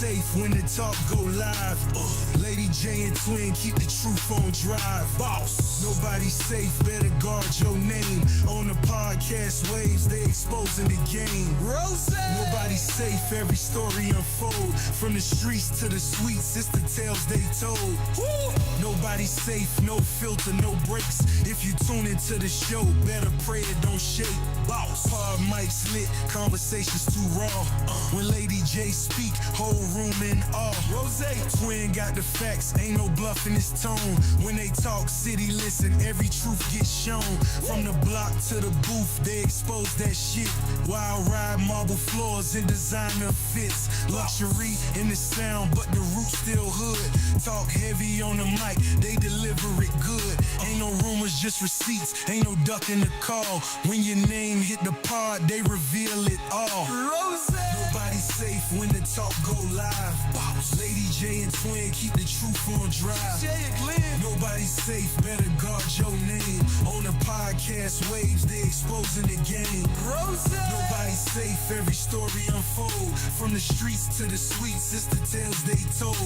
safe when the talk go live. Lady J and Twin keep the truth on drive. Boss. Nobody safe, better guard your name. On the podcast waves, they exposing the game. Rose. Nobody safe, every story unfold. From the streets to the suites, it's the tales they told. Nobody safe, no filter, no breaks. If you tune into the show, better pray it don't shake. Boss. Pod mics lit, conversations too raw. When Lady J speak, whole room in awe. Rose, Twin got the facts, ain't no bluff in his tone. When they talk city, listen, every truth gets shown. From the block to the booth, they expose that shit. Wild ride, marble floors and designer fits. Luxury in the sound, but the root still hood. Talk heavy on the mic, they deliver it good. Ain't no rumors, just receipts, ain't no ducking the call. When your name hit the pod, they reveal it all. Rose. Nobody safe when the talk go live. Boss. Lady J and Twin keep the truth on drive. Nobody safe, better guard your name. On the podcast waves, they exposing the game. Rose. Nobody safe, every story unfold. From the streets to the suites, it's the tales they told.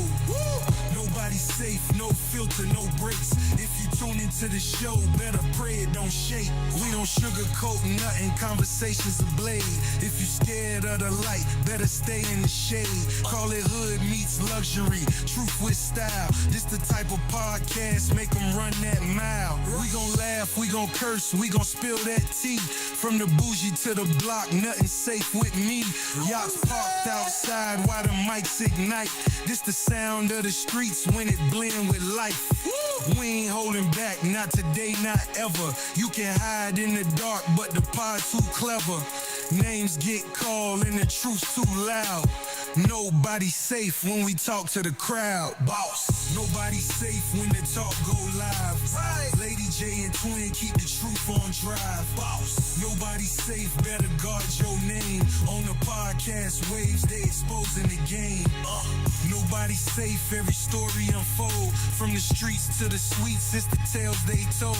Nobody safe, no filter, no breaks. If you tune into the show, better pray it don't shake. We don't sugarcoat nothing, conversations ablaze. If you scared of the light, better stay in the shade. Call it hood meets luxury, truth with style. This the type of podcast make them run that mile. We gon' laugh, we gon' curse, we gon' spill that tea. From the bougie to the block, nothing safe with me. Yachts parked outside while the mics ignite. This the sound of the streets when it blend with life. We ain't holding back, not today, not ever. You can hide in the dark, but the pod too clever. Names get called and the truth's too loud. Nobody safe when we talk to the crowd. Boss. Nobody safe when the talk go live. Right. Lady J and Twin keep the truth on drive. Boss. Nobody safe, better guard your name. On the podcast waves, they exposing the game. Nobody safe, every story unfold. From the streets to the suites, it's the tales they told.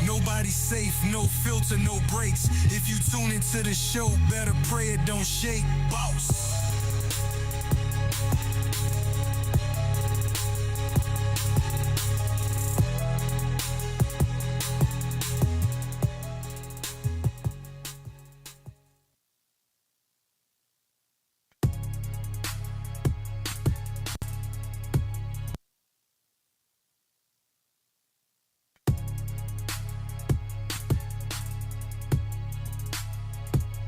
Nobody safe, no filter, no breaks. If you tune into the show, better pray it don't shake. Boss.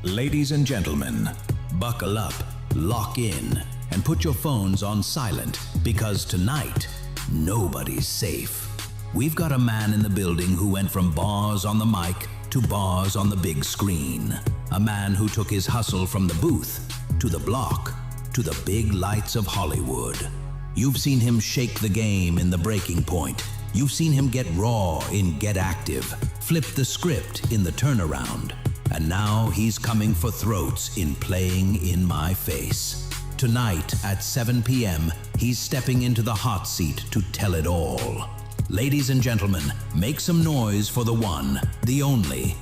Ladies and gentlemen, buckle up, lock in, and put your phones on silent, because tonight, nobody's safe. We've got a man in the building who went from bars on the mic to bars on the big screen. A man who took his hustle from the booth to the block to the big lights of Hollywood. You've seen him shake the game in The Breaking Point. You've seen him get raw in Get Active, flip the script in The Turnaround. And now he's coming for throats in Playing in My Face. Tonight at 7 p.m., he's stepping into the hot seat to tell it all. Ladies and gentlemen, make some noise for the one, the only,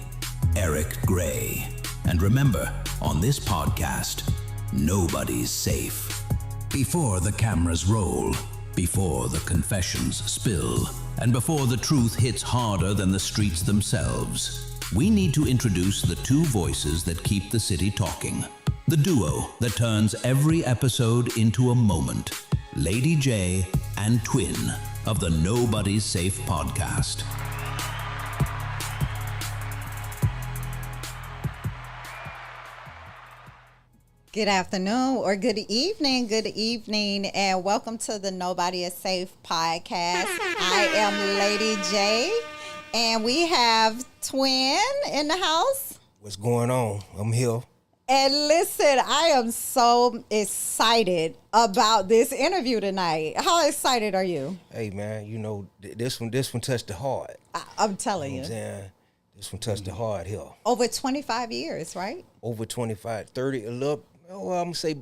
Erik Gray. And remember, on this podcast, nobody's safe. Before the cameras roll, before the confessions spill, and before the truth hits harder than the streets themselves, we need to introduce the two voices that keep the city talking. The duo that turns every episode into a moment. Lady J and Twin of the Nobody's Safe podcast. Good afternoon or good evening, and welcome to the Nobody is Safe podcast. I am Lady J, and we have Twin in the house. What's going on? I'm here. And listen, I am so excited about this interview tonight. How excited are you? Hey man, you know this one touched the heart. I'm telling you. What I'm saying? This one touched the heart here. Over 25 years, right? Over 25, 30, a little. Well, I'm gonna say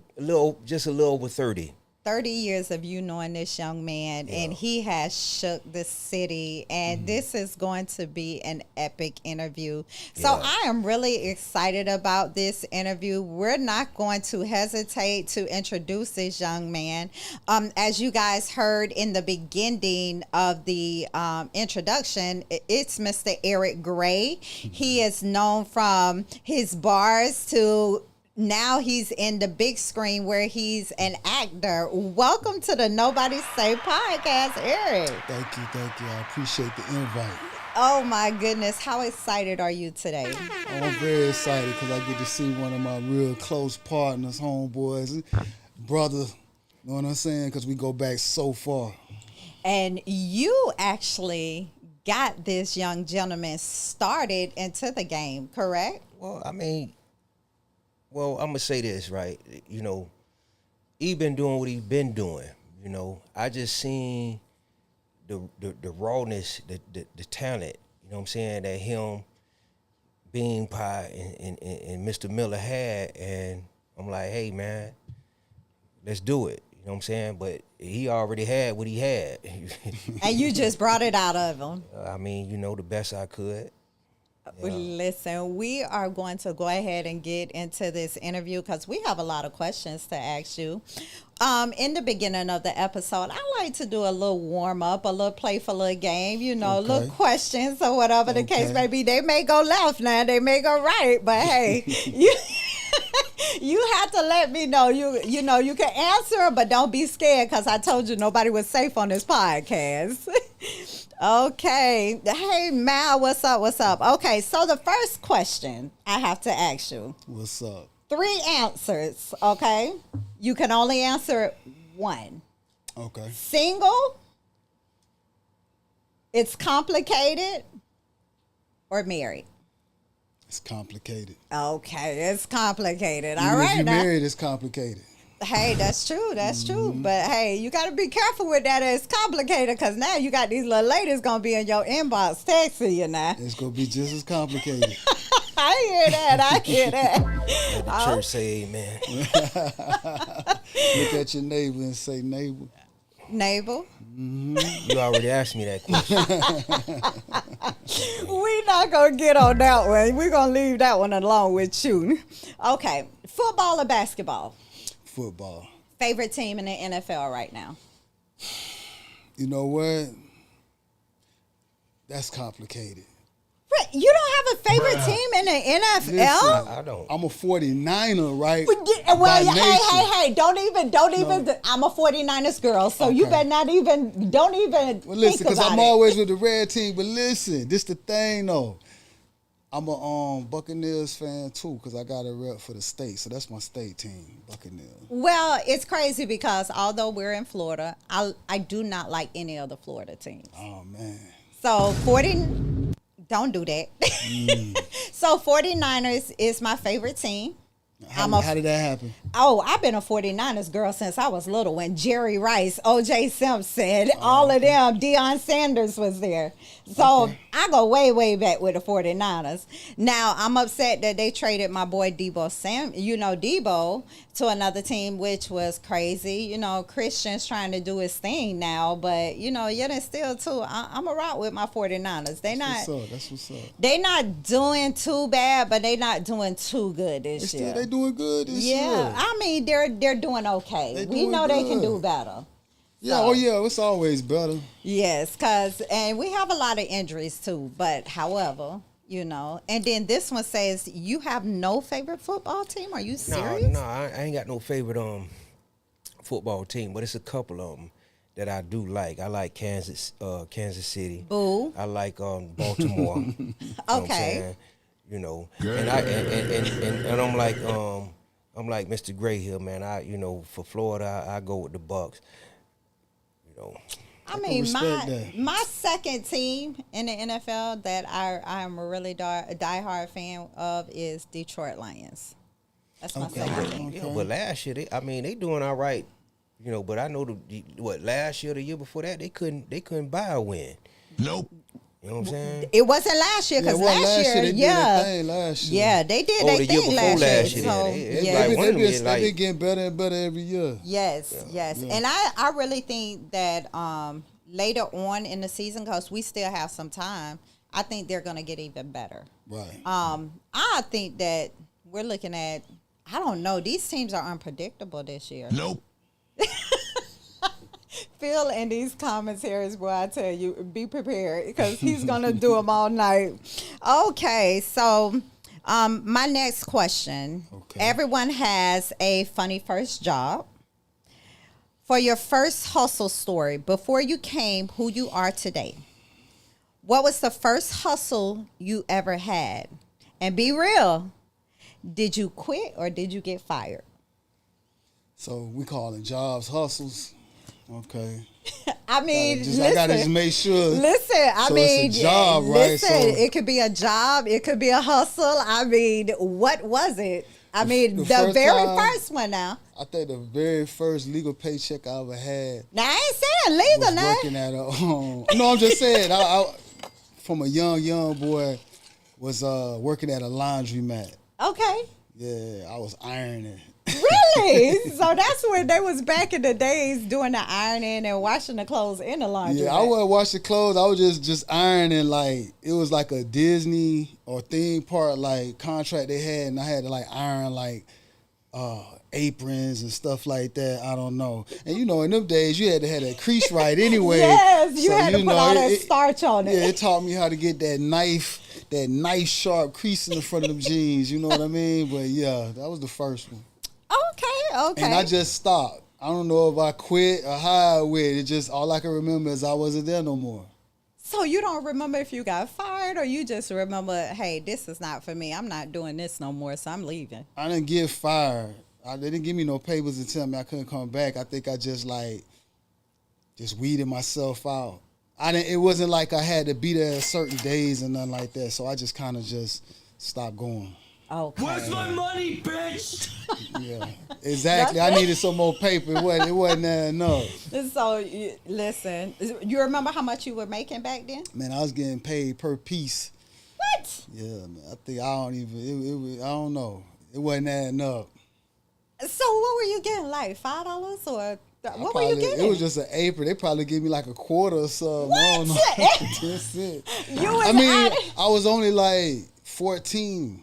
just a little over 30. 30 years of you knowing this young man, and he has shook the city, and this is going to be an epic interview. So I am really excited about this interview. We're not going to hesitate to introduce this young man. As you guys heard in the beginning of the introduction, it's Mr. Erik Gray. He is known from his bars to now he's in the big screen where he's an actor. Welcome to the Nobody Safe podcast, Erik. Thank you. I appreciate the invite. Oh my goodness, how excited are you today? I'm very excited because I get to see one of my real close partners, homeboys, brother. You know what I'm saying? Because we go back so far. And you actually got this young gentleman started into the game, correct? Well, I mean, I'm gonna say this, right? You know, he been doing what he been doing. You know, I just seen the rawness, the talent. You know what I'm saying? That him, Bean Pie, and Mr. Miller had, and I'm like, hey man, let's do it. You know what I'm saying? But he already had what he had. And you just brought it out of him. I mean, you know, the best I could. Yeah. Listen, we are going to go ahead and get into this interview because we have a lot of questions to ask you. In the beginning of the episode, I like to do a little warm up, a little playful little game, you know, little questions or whatever the case may be. They may go left now, they may go right, but hey, you have to let me know. You know, you can answer, but don't be scared because I told you nobody was safe on this podcast. Okay. Hey, Mal, what's up? Okay, so the first question I have to ask you. What's up? 3 answers, okay? You can only answer one. Okay. Single, it's complicated, or married? It's complicated. Okay, it's complicated. Even all right. If you're now. married, it's complicated. Hey, that's true. But hey, you got to be careful with that. It's complicated because now you got these little ladies going to be in your inbox texting you now. It's going to be just as complicated. I hear that. Let the church say amen. Look at your neighbor and say, neighbor. Neighbor? You already asked me that question. We're not going to get on that one. We're going to leave that one alone with you. Okay. Football or basketball? Football. Favorite team in the NFL right now? You know what? That's complicated. You don't have a favorite team in the NFL? Listen, I don't. I'm a 49er, right? Well, By hey, don't even. I'm a 49ers girl, so you better not even, don't even Well, listen, because I'm always with the red team, but listen, this the thing, though. I'm a Buccaneers fan, too, because I got a rep for the state, so that's my state team, Buccaneers. Well, it's crazy because although we're in Florida, I do not like any of the Florida teams. Oh, man. So, don't do that. So 49ers is my favorite team. How did that happen? Oh, I've been a 49ers girl since I was little. When Jerry Rice, O.J. Simpson, all of them, Deion Sanders was there. So I go way, way back with the 49ers. Now, I'm upset that they traded my boy Debo to another team, which was crazy. You know, Christian's trying to do his thing now, but, you know, yet and still, too, I'm a rock with my 49ers. That's what's up. They not doing too bad, but they not doing too good this year. They doing good this year. Yeah, I mean, they're doing okay. We know they can do better. Yeah, So, it's always better. yes, and we have a lot of injuries too. But however, you know, and then this one says you have no favorite football team. Are you serious? No, I ain't got no favorite football team, but it's a couple of them that I do like. I like Kansas City. Boo. I like Baltimore. You know what I'm Okay. saying? You know, and I'm like Mr. Gray here, man. For Florida, I go with the Bucks. You know, I mean, respect that. my second team in the NFL that I'm a really diehard fan of is Detroit Lions. That's my second team. yeah. But last year, they doing all right. You know, but I know last year, the year before that, they couldn't buy a win. Nope. You know what I'm saying? It wasn't last year because Yeah, it wasn't last year, they did their thing last year. yeah, they did Oh, their the year thing before last year. last year, So, it's yeah. like They one of them been, is they like- been getting better and better every year. Yes, yes. Yeah. And I really think that later on in the season, because we still have some time, I think they're going to get even better. Right. I think that we're looking at, I don't know, these teams are unpredictable this year. Nope. Phil in these comments here is where I tell you, be prepared because he's going to do them all night. Okay, so my next question. Okay. Everyone has a funny first job. For your first hustle story, before you came who you are today, what was the first hustle you ever had? And be real, did you quit or did you get fired? So we calling jobs hustles. Okay. I mean, I gotta just make sure. Listen, I So mean, it's a job, right? listen, So- it could be a job, it could be a hustle. I mean, what was it? I mean, the the first very time- first one now. I think the very first legal paycheck I ever had Now, I ain't saying legal was now. working at a. No, I'm just saying. I from a young boy was working at a laundromat. Okay. Yeah, I was ironing. Really? So that's when they was back in the days doing the ironing and washing the clothes in the laundry. Yeah, I wasn't washing clothes. I was just ironing. Like it was like a Disney or theme park like contract they had, and I had to like iron like aprons and stuff like that. I don't know. And you know, in them days, you had to have that crease right anyway. Yes, you So, had to you put know, all that starch on it. Yeah, it taught me how to get that nice sharp crease in the front of them jeans. You know what I mean? But yeah, that was the first one. Okay. And I just stopped. I don't know if I quit or how I quit. It just all I can remember is I wasn't there no more. So you don't remember if you got fired or you just remember, hey, this is not for me. I'm not doing this no more, so I'm leaving. I didn't get fired. They didn't give me no papers and tell me I couldn't come back. I think I just weeded myself out. It wasn't like I had to be there at certain days and nothing like that. So I just kind of just stopped going. Okay. Where's my money, bitch? Yeah, exactly. I needed some more paper. It wasn't there enough. So, listen, you remember how much you were making back then? Man, I was getting paid per piece. What? Yeah, man. I think I don't know. It wasn't there enough. So what were you getting, like $5 or what were you getting? It was just an apron. They probably give me like a quarter or something. What? I don't know. That's it. You was I mean, out- I was only like 14.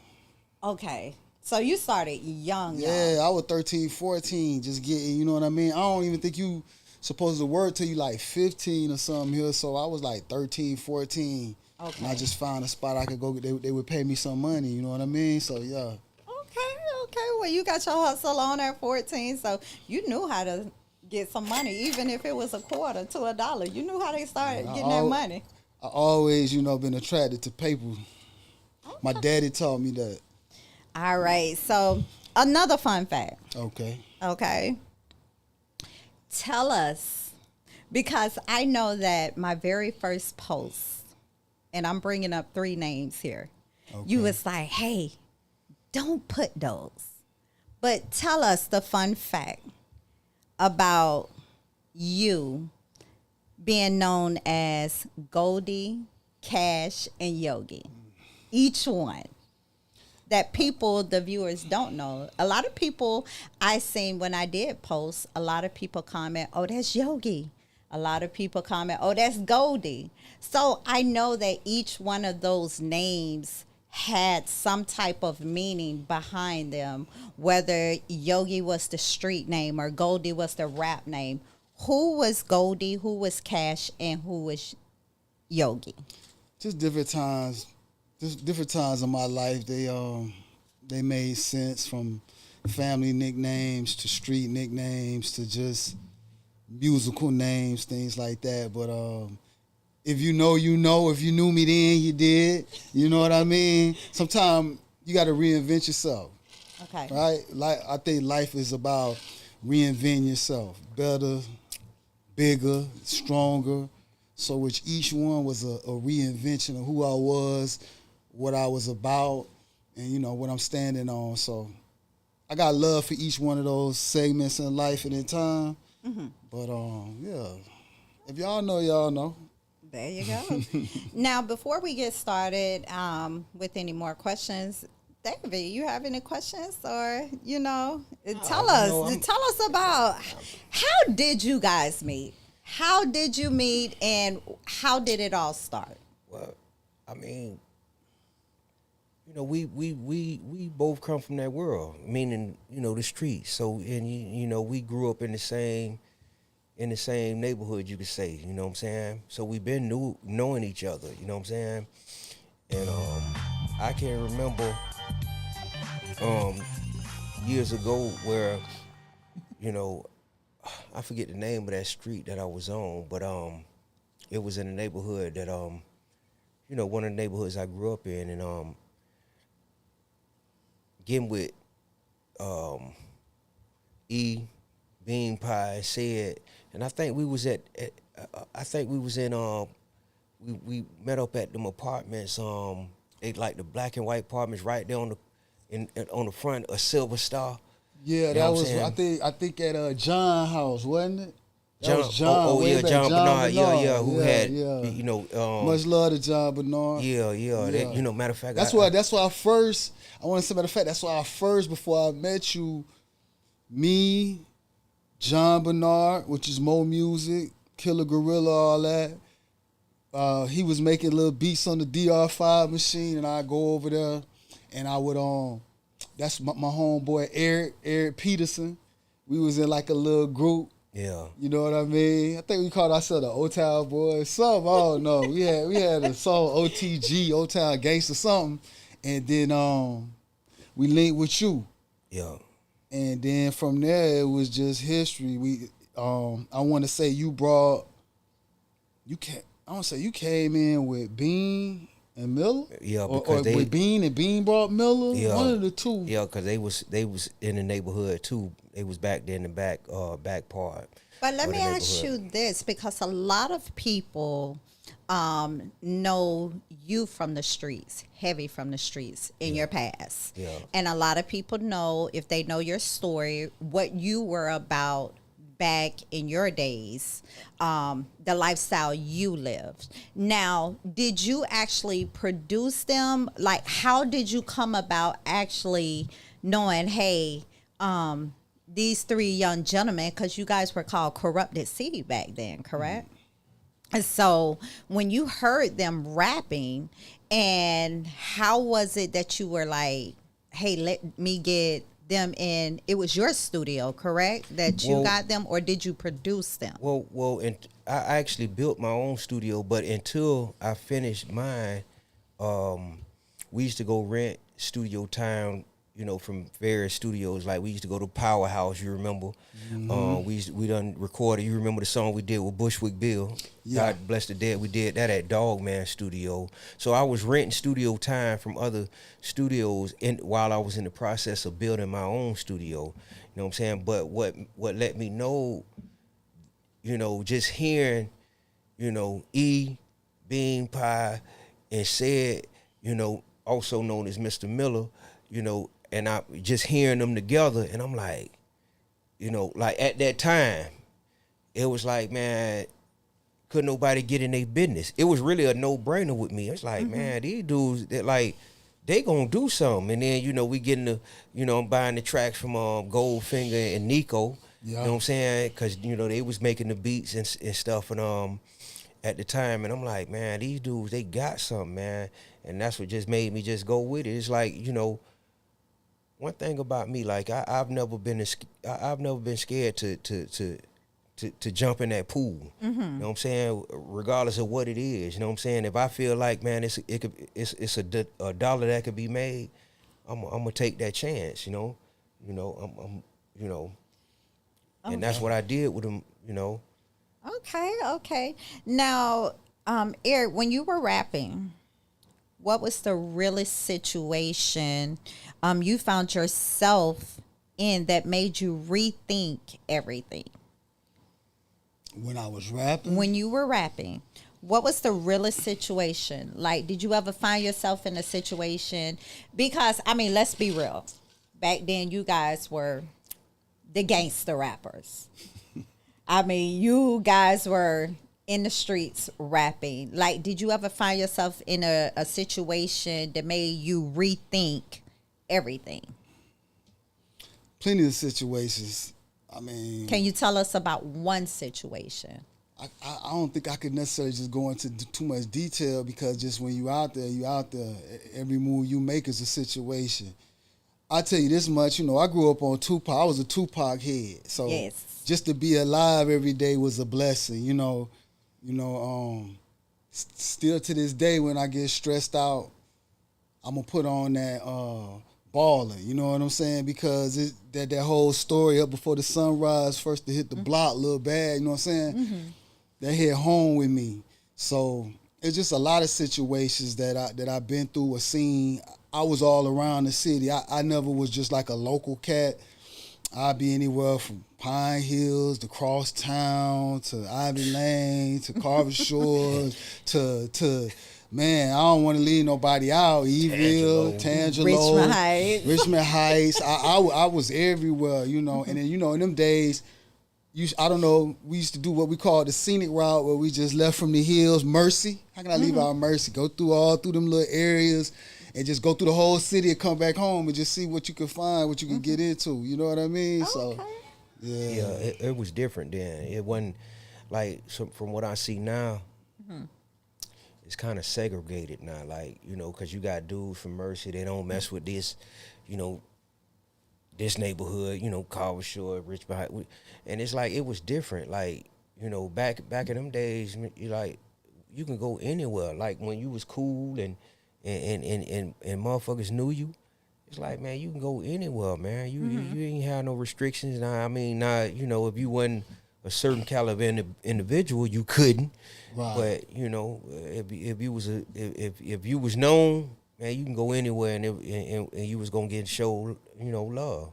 Okay. So you started young. Yeah, I was 13, 14, just getting, you know what I mean? I don't even think you supposed to work till you like 15 or something here. So I was like 13, 14. Okay. And I just found a spot I could go. They would pay me some money, you know what I mean? So yeah. Okay. Well, you got your hustle on at 14, so you knew how to get some money, even if it was a quarter to $1. You knew how they started getting that money. I always, been attracted to paper. My daddy taught me that. All right. So another fun fact. Okay. Tell us, because I know that my very first post, and I'm bringing up 3 names here, you was like, hey, don't put those. But tell us the fun fact about you being known as Goldie, Cash, and Yogi. Each one. That people, the viewers, don't know. A lot of people I seen when I did post, a lot of people comment, oh, that's Yogi. A lot of people comment, oh, that's Goldie. So I know that each one of those names had some type of meaning behind them, whether Yogi was the street name or Goldie was the rap name. Who was Goldie, who was Cash, and who was Yogi? Just different times. Just different times in my life, they made sense, from family nicknames to street nicknames to just musical names, things like that. But if you know, you know. If you knew me then, you did. You know what I mean? Sometimes you got to reinvent yourself. Okay. Right? Like, I think life is about reinventing yourself. Better, bigger, stronger. So which each one was a reinvention of who I was, what I was about, and what I'm standing on. So I got love for each one of those segments in life and in time. Mm-hmm. But yeah, if y'all know, y'all know. There you go. Now, before we get started with any more questions, David, you have any questions, or tell us about how did you guys meet? How did you meet, and how did it all start? Well, I mean, we both come from that world, meaning the streets. So, and we grew up in the same neighborhood, you could say. You know what I'm saying? So we've been knowing each other. You know what I'm saying? And I can remember years ago where I forget the name of that street that I was on, but it was in a neighborhood that one of the neighborhoods I grew up in, and getting with E, Bean Pie, said, and I think we was in we met up at them apartments, they like the black and white apartments right there on the front of Silver Star. Yeah, that was I think at John house, wasn't it? That was John. Oh yeah, John Bernard. Yeah, who had much love to John Bernard. Yeah. That, matter of fact, that's why I first. I want to say, matter of fact, that's why I first, before I met you, me, John Bernard, which is Mo Music, Killer Gorilla, all that. He was making little beats on the DR5 machine, and I go over there, and I would that's my homeboy Erik Peterson. We was in like a little group. Yeah. You know what I mean? I think we called ourselves the O-Town Boys. Something, I don't know. We had a song, OTG, O-Town Gangsta something. And then we linked with you. Yeah. And then from there, it was just history. We I want to say you came in with Bean and Miller. Yeah, because with Bean and Bean brought Miller. Yeah, one of the two. Yeah, because they was in the neighborhood too. They was back there in the back part. But let me ask you this, because a lot of people know you from the streets, heavy from the streets in your past. Yeah. And a lot of people know, if they know your story, what you were about back in your days, the lifestyle you lived. Now, did you actually produce them? Like, how did you come about actually knowing, hey, these three young gentlemen, because you guys were called Corrupted City back then, correct? And so when you heard them rapping, and how was it that you were like, hey, let me get them in? It was your studio, correct? That you got them, or did you produce them? Well, and I actually built my own studio, but until I finished mine, we used to go rent studio time, from various studios. Like we used to go to Powerhouse, you remember? Mm-hmm. We done recorded. You remember the song we did with Bushwick Bill? Yeah. God bless the dead. We did that at Dogman Studio. So I was renting studio time from other studios while I was in the process of building my own studio. You know what I'm saying? But what let me know, just hearing, E, Bean Pie, and Said, also known as Mr. Miller, and I just hearing them together, and I'm like, like at that time, it was like, man, couldn't nobody get in their business. It was really a no-brainer with me. It's like, man, these dudes, they gonna do something. And then, we getting I'm buying the tracks from Goldfinger and Nico. Yeah. You know what I'm saying? Because, they was making the beats and stuff, and at the time, and I'm like, man, these dudes, they got something, man. And that's what just made me just go with it. It's like, one thing about me, like I've never been scared to jump in that pool. Mm-hmm. You know what I'm saying? Regardless of what it is. You know what I'm saying? If I feel like, man, it's a dollar that could be made, I'm gonna take that chance. I'm and that's what I did with them. Okay. Now, Erik, when you were rapping, what was the realest situation you found yourself in that made you rethink everything? When I was rapping? When you were rapping, what was the realest situation? Like, did you ever find yourself in a situation? Because, let's be real. Back then, you guys were the gangster rappers. You guys were in the streets rapping? Like, did you ever find yourself in a situation that made you rethink everything? Plenty of situations. I mean, Can you tell us about one situation? I don't think I could necessarily just go into too much detail, because just when you out there, you out there. Every move you make is a situation. I tell you this much, I grew up on Tupac. I was a Tupac head, so Yes. just to be alive every day was a blessing. Still to this day, when I get stressed out, I'm gonna put on that Baller. You know what I'm saying? Because that whole story, up before the sunrise, first to hit the block, little bad. You know what I'm saying? That hit home with me. So it's just a lot of situations that I've been through or seen. I was all around the city. I never was just like a local cat. I'd be anywhere from Pine Hills to Crosstown to Ivy Lane to Carver Shores to man, I don't want to leave nobody out. Eville, Tangelo, Richmond Heights. I was everywhere, and then in them days, I don't know, we used to do what we call the scenic route, where we just left from the hills. Mercy. How can I leave out Mercy? Go through them little areas and just go through the whole city and come back home and just see what you can find, what you can get into. You know what I mean? Oh, So, okay. yeah. It was different then. It wasn't like, from what I see now. It's kind of segregated now, like, because you got dudes from Mercy, they don't mess with this, this neighborhood, Carver Shore, Richmond Heights, and it's like it was different. Like, back in them days, you can go anywhere. Like when you was cool and motherfuckers knew you, it's like, man, you can go anywhere, man. You ain't have no restrictions. Now, I mean, if you wasn't a certain caliber individual, you couldn't. Right. But if you was known, man, you can go anywhere, and you was gonna get show love.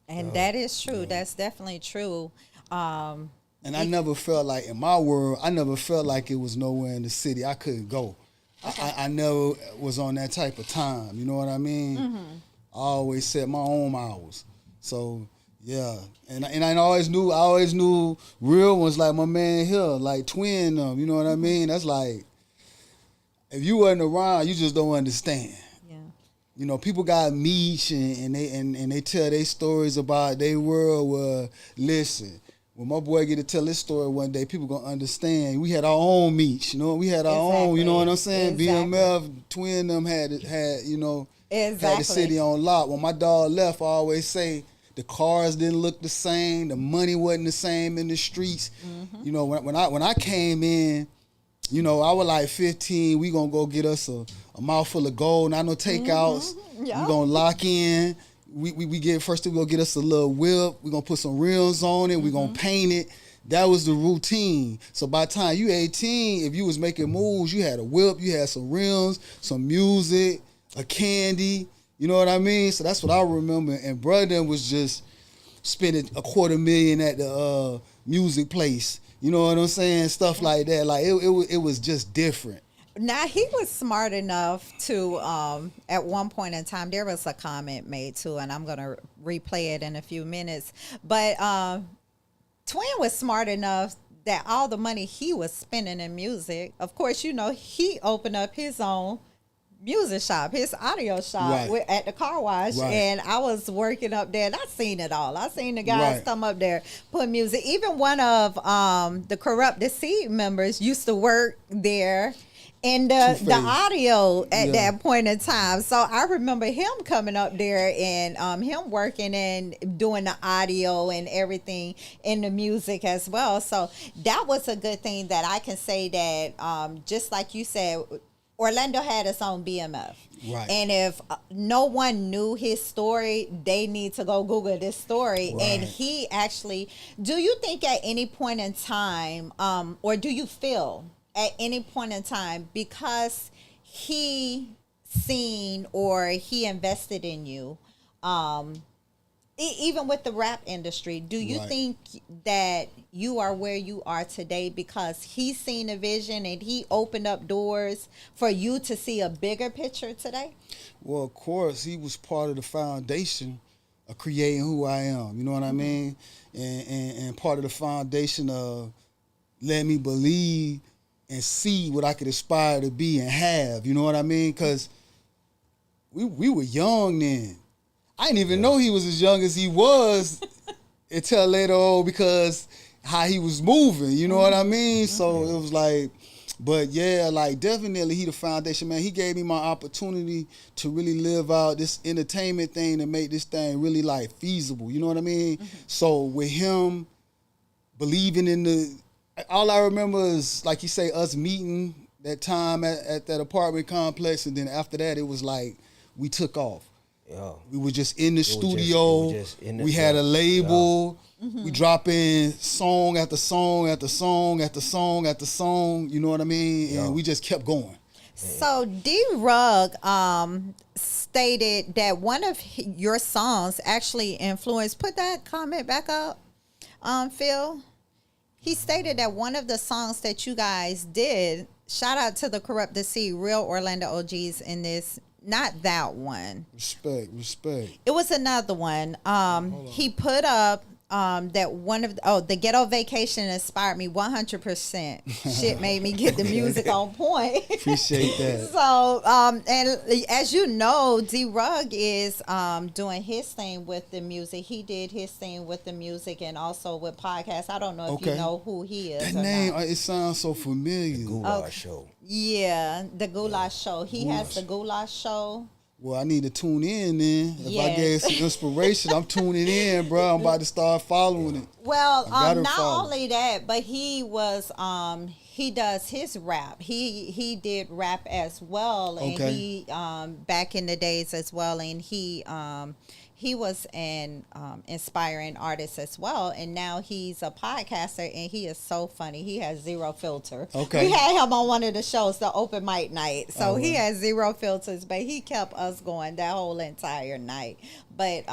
And that is true. That's definitely true. And I never felt like, in my world, I never felt like it was nowhere in the city I couldn't go. Okay. I never was on that type of time. You know what I mean? I always set my own hours. So. Yeah, and I always knew real ones, like my man here, like Twin them. You know what I mean? That's like, if you wasn't around, you just don't understand. Yeah. People got meech and they tell their stories about their world. Well, listen, when my boy get to tell his story one day, people gonna understand. We had our own meech, we had our own. You know what I'm saying? Exactly. BMF, Twin them had had the city on lock. When my dog left, I always say, the cars didn't look the same. The money wasn't the same in the streets. When I came in, I was like 15. We gonna go get us a mouthful of gold. Not no takeouts. Yeah. We gonna lock in. We get first thing, we gonna get us a little whip. We gonna put some rims on it. We gonna paint it. That was the routine. So by the time you 18, if you was making moves, you had a whip. You had some rims, some music, a candy. You know what I mean? So that's what I remember. And brother was just spending $250,000 at the music place. You know what I'm saying? Stuff like that. Like it was just different. Now, he was smart enough to, at one point in time, there was a comment made too, and I'm going to replay it in a few minutes. But Twin was smart enough that all the money he was spending in music, of course, he opened up his own music shop, his audio shop at the car wash, and I was working up there, and I seen it all. I seen the guys come up there, put music. Even one of the Corrupt Seed members used to work there in the audio at that point in time. So I remember him coming up there and him working and doing the audio and everything in the music as well. So that was a good thing that I can say that, just like you said, Orlando had its own BMF. Right. And if no one knew his story, they need to go Google this story. Right. And he actually, do you think at any point in time, or do you feel at any point in time, because he seen or he invested in you, even with the rap industry, do you think that you are where you are today because he's seen a vision and he opened up doors for you to see a bigger picture today? Well, of course, he was part of the foundation of creating who I am. You know what I mean? And part of the foundation of let me believe and see what I could aspire to be and have. You know what I mean? Because we were young then. I didn't even know he was as young as he was until later on because how he was moving. You know what I mean? So it was like, but yeah, like definitely he the foundation, man. He gave me my opportunity to really live out this entertainment thing and make this thing really like feasible. You know what I mean? So with him believing in all I remember is, like you say, us meeting that time at that apartment complex, and then after that, it was like we took off. Yeah. We were just in the studio. We had a label. We drop in song after song after song after song after song. You know what I mean? And we just kept going. So D-Rug stated that one of your songs actually influenced. Put that comment back up, Phil. He stated that one of the songs that you guys did, shout out to the Corrupt the Sea, real Orlando OGs in this, not that one. Respect. It was another one. He put up that one of the Ghetto Vacation inspired me 100%. Shit made me get the music on point. Appreciate that. So, and as you know, D-Rug is doing his thing with the music. He did his thing with the music and also with podcasts. I don't know if you know who he is. That name, it sounds so familiar. The Goulash Show. Yeah, the Goulash Show. He has the Goulash Show. Well, I need to tune in then. If I get some inspiration, I'm tuning in, bro. I'm about to start following it. Well, not only that, but he was he does his rap. He did rap as well, and he back in the days as well, and he was an inspiring artist as well, and now he's a podcaster, and he is so funny. He has zero filter. Okay. We had him on one of the shows, the open mic night, so he has zero filters, but he kept us going that whole entire night. But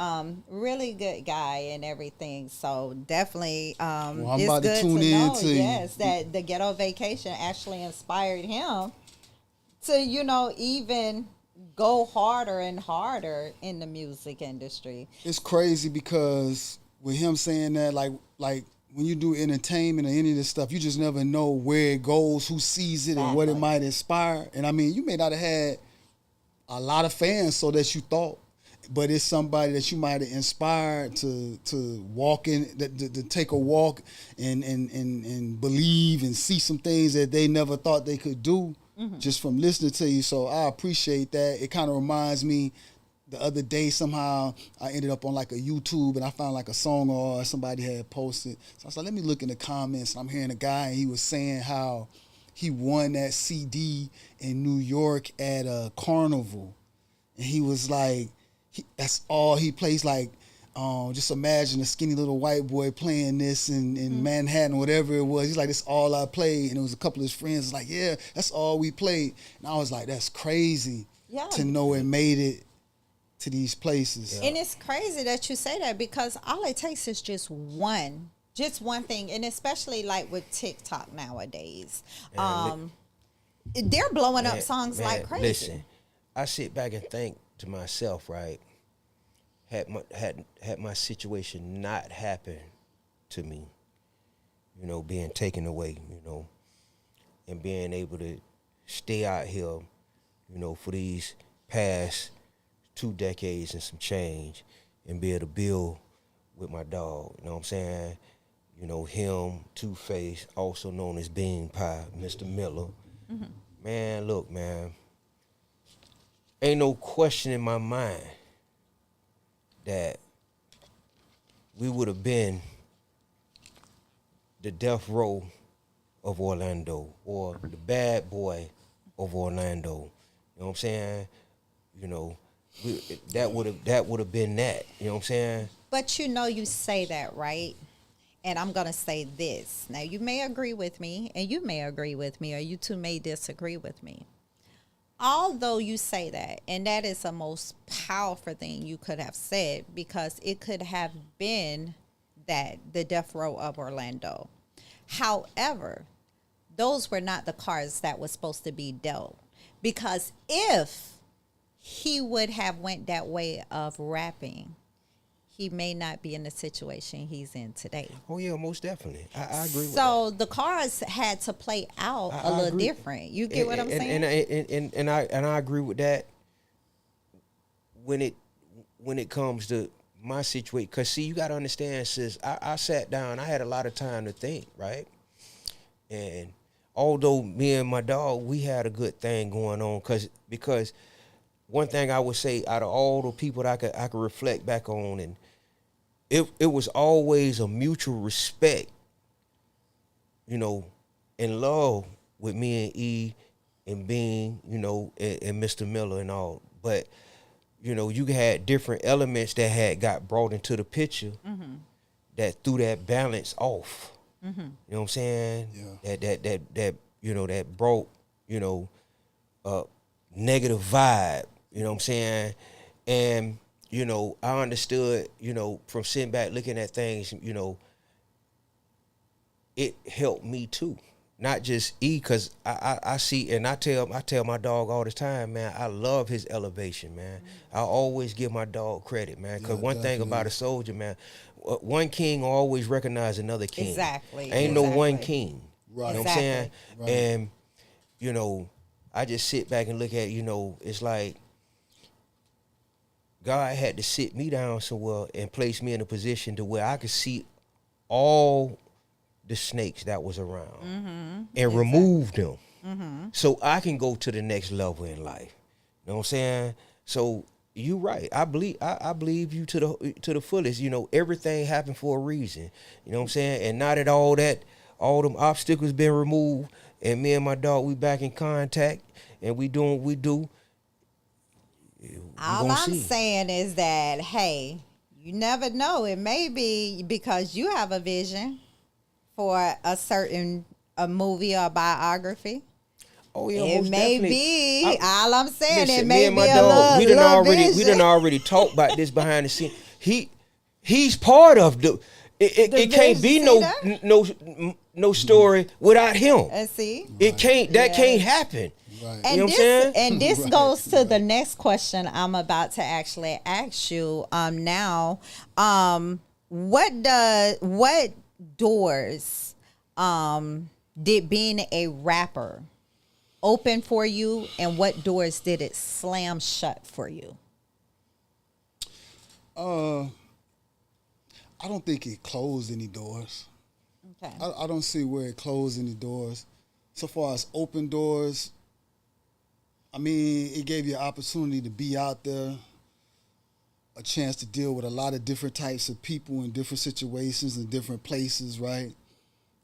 really good guy and everything, so definitely I'm it's about good to tune in know, to yes, that the Ghetto Vacation actually inspired him to, even go harder and harder in the music industry. It's crazy because with him saying that, like when you do entertainment or any of this stuff, you just never know where it goes, who sees it, and what it might inspire. And I mean, you may not have had a lot of fans so that you thought, but it's somebody that you might have inspired to walk in, to take a walk and believe and see some things that they never thought they could do. Just from listening to you. So I appreciate that. It kind of reminds me, the other day somehow I ended up on like a YouTube and I found like a song or somebody had posted. So I was like, let me look in the comments. I'm hearing a guy and he was saying how he won that CD in New York at a carnival. And he was like, that's all he plays, like, just imagine a skinny little white boy playing this in Manhattan, whatever it was. He's like, that's all I played. And it was a couple of his friends like, yeah, that's all we played. And I was like, that's crazy to know it made it to these places. And it's crazy that you say that because all it takes is just one thing. And especially like with TikTok nowadays, they're blowing up songs like crazy. Listen, I sit back and think to myself, right? Had my situation not happened to me, being taken away, and being able to stay out here, for these past 2 decades and some change, and be able to build with my dog, you know what I'm saying? Him, Two-Face, also known as Bean Pie, Mr. Miller. Man, look, man, ain't no question in my mind that we would have been the death row of Orlando or the bad boy of Orlando. You know what I'm saying? That would have been that. You know what I'm saying? But you say that, right? And I'm going to say this. Now, you may agree with me, and you may agree with me, or you two may disagree with me. Although you say that, and that is the most powerful thing you could have said, because it could have been that the death row of Orlando. However, those were not the cards that was supposed to be dealt, because if he would have went that way of rapping, he may not be in the situation he's in today. Oh yeah, most definitely. I agree with that. So the cards had to play out a little agree. different. You get what I'm saying? And I agree with that. When it comes to my situation, because see, you got to understand, sis, I sat down, I had a lot of time to think, right? And although me and my dog, we had a good thing going on, because one thing I would say, out of all the people that I could reflect back on, and it was always a mutual respect, and love with me and E and Bean, and Mr. Miller and all. But you had different elements that had got brought into the picture that threw that balance off. You know what I'm saying? Yeah. That brought, negative vibe. You know what I'm saying? And, I understood, from sitting back looking at things, it helped me too. Not just E, because I see, and I tell my dog all the time, man, I love his elevation, man. I always give my dog credit, man, because one thing about a soldier, man, one king always recognize another king. Exactly. Ain't no one king. Right. You know what I'm saying? Right. And, I just sit back and look at, it's like God had to sit me down somewhere and place me in a position to where I could see all the snakes that was around and remove them so I can go to the next level in life. You know what I'm saying? So you right. I believe you to the fullest. Everything happened for a reason. You know what I'm saying? And now that all them obstacles been removed, and me and my dog, we back in contact, and we doing what we do. All I'm saying is that, hey, you never know. It may be because you have a vision for a movie or biography. Oh yeah, it most may definitely. be. All I'm saying, Listen, it me may and be my a dog, little we done already talked about this behind the scene. He's part of the. It can't be no story without him. And see, It can't. That can't happen. Right. and You know what I'm saying? and this Right, goes to the next question I'm about to actually ask you. Now, what doors did being a rapper open for you, and what doors did it slam shut for you? I don't think it closed any doors. Okay. I don't see where it closed any doors. So far as open doors, I mean, it gave you an opportunity to be out there, a chance to deal with a lot of different types of people in different situations and different places, right?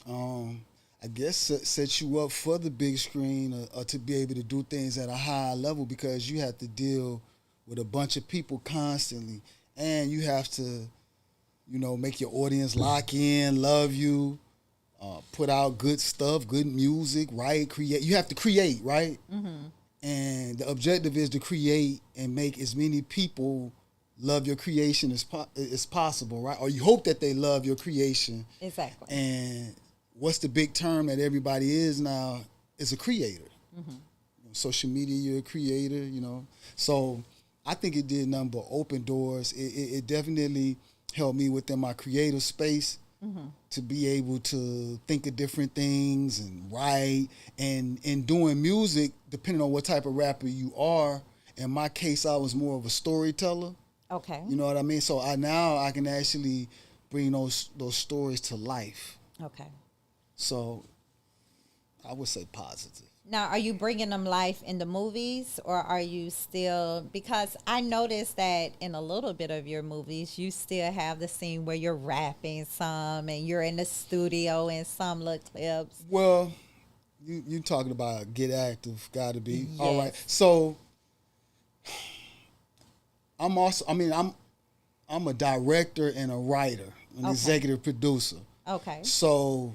I guess set you up for the big screen or to be able to do things at a higher level, because you have to deal with a bunch of people constantly, and you have to, make your audience lock in, love you, put out good stuff, good music, right? Create. You have to create, right? Mm-hmm. And the objective is to create and make as many people love your creation as possible, right? Or you hope that they love your creation. Exactly. And what's the big term that everybody is now is a creator. Mm-hmm. Social media, you're a creator, So I think it did nothing but open doors. It definitely helped me within my creative space to be able to think of different things and write. And in doing music, depending on what type of rapper you are, in my case, I was more of a storyteller. Okay. You know what I mean? So I can actually bring those stories to life. Okay. So I would say positive. Now, are you bringing them life in the movies, or are you still, because I noticed that in a little bit of your movies, you still have the scene where you're rapping some and you're in the studio in some little clips. Well, you talking about get active, gotta be. Yes. All right. So I'm a director and a writer, an executive producer. Okay. So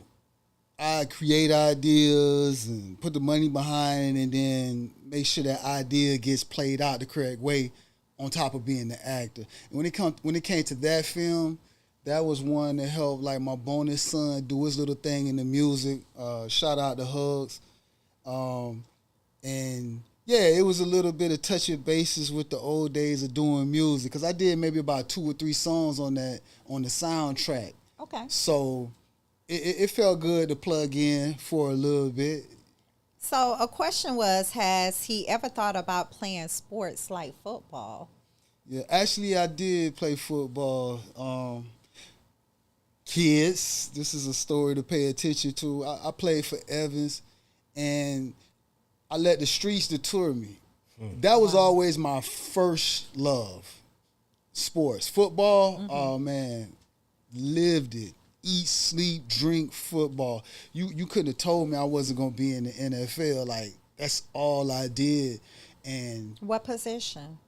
I create ideas and put the money behind it, and then make sure that idea gets played out the correct way on top of being the actor. And when it came to that film, that was one that helped like my bonus son do his little thing in the music. Shout out to Hugs. And Yeah, it was a little bit of touching bases with the old days of doing music, because I did maybe about 2 or 3 songs on the soundtrack. Okay. So it felt good to plug in for a little bit. So a question was, has he ever thought about playing sports like football? Yeah, actually, I did play football. Kids, this is a story to pay attention to. I played for Evans, and I let the streets deter me. That was always my first love. Sports. Football, oh man, lived it. Eat, sleep, drink football. You couldn't have told me I wasn't going to be in the NFL. Like, that's all I did. And What position?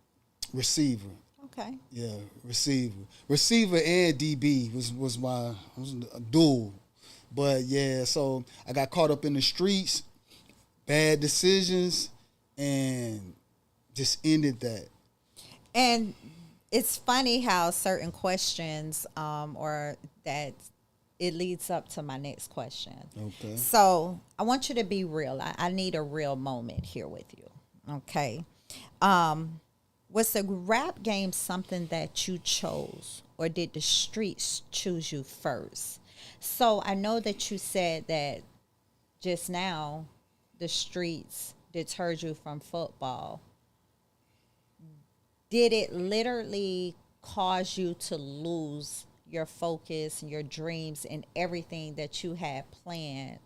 receiver. Okay. Yeah, receiver. Receiver and DB was a duel. But yeah, so I got caught up in the streets, bad decisions, and just ended that. And it's funny how certain questions, or that it leads up to my next question. Okay. So I want you to be real. I need a real moment here with you. Okay. Was the rap game something that you chose, or did the streets choose you first? So I know that you said that just now the streets deterred you from football. Did it literally cause you to lose your focus and your dreams and everything that you had planned,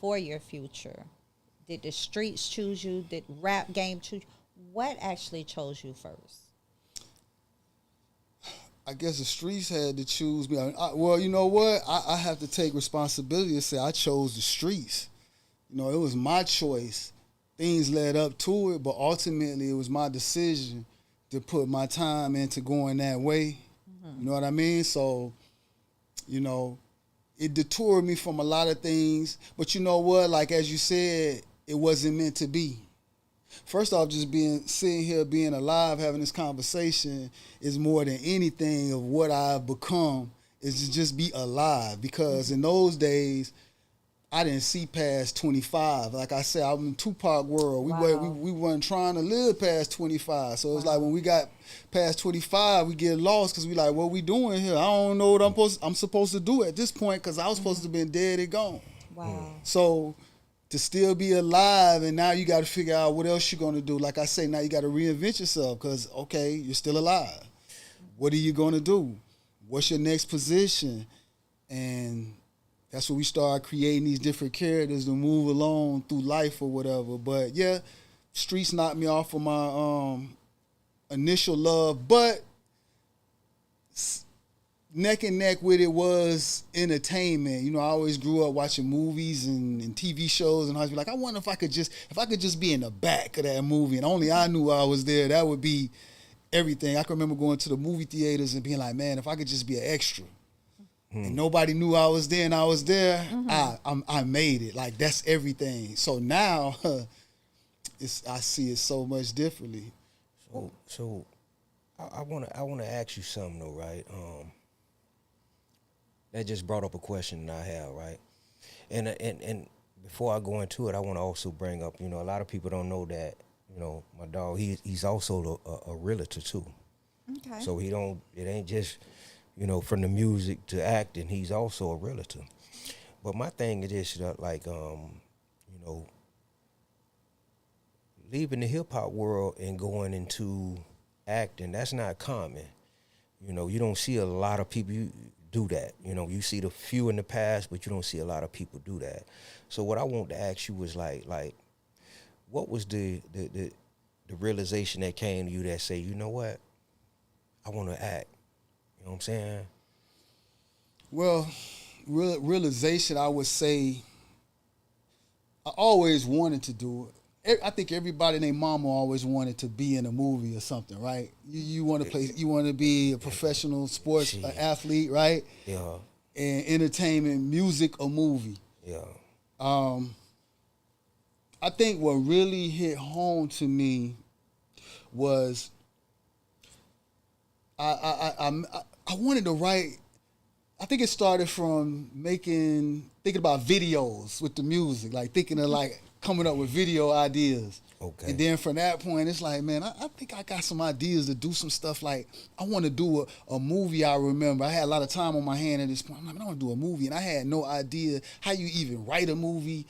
for your future? Did the streets choose you? Did rap game choose you? What actually chose you first? I guess the streets had to choose me. Well, you know what? I have to take responsibility and say I chose the streets. It was my choice. Things led up to it, but ultimately it was my decision to put my time into going that way. You know what I mean? So, it detoured me from a lot of things. But you know what? Like, as you said, it wasn't meant to be. First off, just sitting here, being alive, having this conversation is more than anything of what I've become, is to just be alive. Because in those days, I didn't see past 25. Like I said, I'm in Tupac world. We weren't trying to live past 25. So it's like when we got past 25, we get lost because we like, what we doing here? I don't know what I'm supposed to do at this point, because I was supposed to have been dead and gone. Wow. So to still be alive, and now you got to figure out what else you're going to do. Like I say, now you got to reinvent yourself, because, okay, you're still alive. What are you going to do? What's your next position? And that's when we start creating these different characters to move along through life or whatever. But yeah, streets knocked me off of my initial love, but neck and neck with it was entertainment. I always grew up watching movies and TV shows, and I was like, I wonder if I could just be in the back of that movie, and only I knew I was there. That would be everything. I can remember going to the movie theaters and being like, man, if I could just be an extra. And nobody knew I was there, and I was there. I made it. Like, that's everything. So now, I see it so much differently. So, I wanna ask you something though, right? That just brought up a question that I have, right? And before I go into it, I want to also bring up, a lot of people don't know that, my dog, he's also a realtor too. Okay. So it ain't just, from the music to acting, he's also a realtor. But my thing is like, leaving the hip hop world and going into acting, that's not common. You don't see a lot of people do that. You see the few in the past, but you don't see a lot of people do that. So what I want to ask you was like, what was the realization that came to you that say, you know what, I want to act. You know what I'm saying? Well, realization, I would say, I always wanted to do it. I think everybody and their mama always wanted to be in a movie or something, right? You want to play, you want to be a professional sports athlete, right? Yeah. And entertainment, music, or movie. Yeah. I think what really hit home to me was I wanted to write. I think it started from thinking about videos with the music, like thinking of like coming up with video ideas. Okay. And then from that point, it's like, man, I think I got some ideas to do some stuff. Like, I want to do a movie. I remember I had a lot of time on my hand at this point. I'm like, I want to do a movie. And I had no idea how you even write a movie.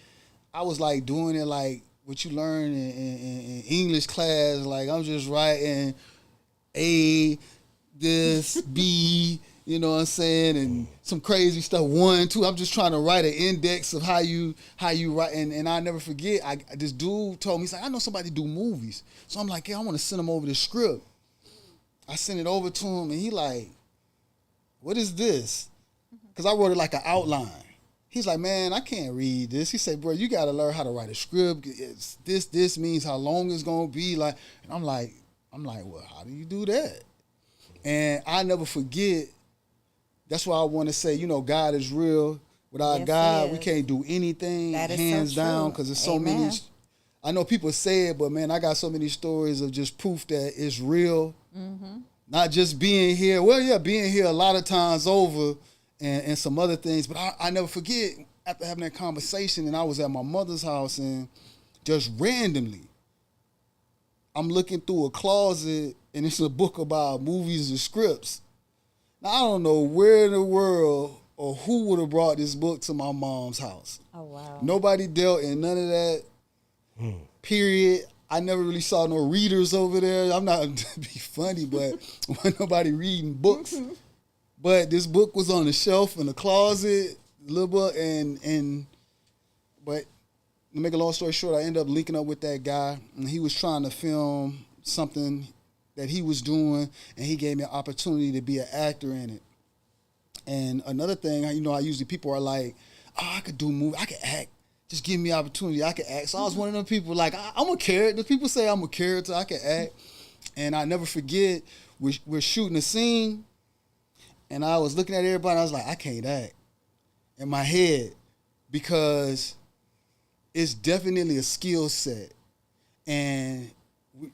I was like doing it like what you learn in English class. Like, I'm just writing A, this, B, you know what I'm saying, and some crazy stuff. 1, 2. I'm just trying to write an index of how you write. And I never forget. This dude told me, he's like, I know somebody do movies. So I'm like, yeah, I want to send him over the script. I sent it over to him, and he like, what is this? Because I wrote it like an outline. He's like, man, I can't read this. He said, bro, you got to learn how to write a script. It's this means how long it's gonna be. Like, and I'm like, well, how do you do that? And I never forget. That's why I want to say, God is real. Without Yes, God, he we is. can't do anything, That is hands so down, true. because there's so Amen. many. I know people say it, but man, I got so many stories of just proof that it's real. Mm-hmm. Not just being here. Well, yeah, being here a lot of times over and some other things. But I never forget, after having that conversation, and I was at my mother's house, and just randomly, I'm looking through a closet, and it's a book about movies and scripts. Now, I don't know where in the world or who would have brought this book to my mom's house. Oh, wow. Nobody dealt in none of that, period. I never really saw no readers over there. I'm not to be funny, but wasn't nobody reading books. But this book was on the shelf in the closet, little book, but to make a long story short, I ended up linking up with that guy, and he was trying to film something that he was doing, and he gave me an opportunity to be an actor in it. And another thing, I usually people are like, oh, I could do movie, I could act. Just give me an opportunity, I could act. So I was one of them people like, I'm a character. People say I'm a character, I can act. And I never forget, we're shooting a scene, and I was looking at everybody, and I was like, I can't act in my head, because it's definitely a skill set. And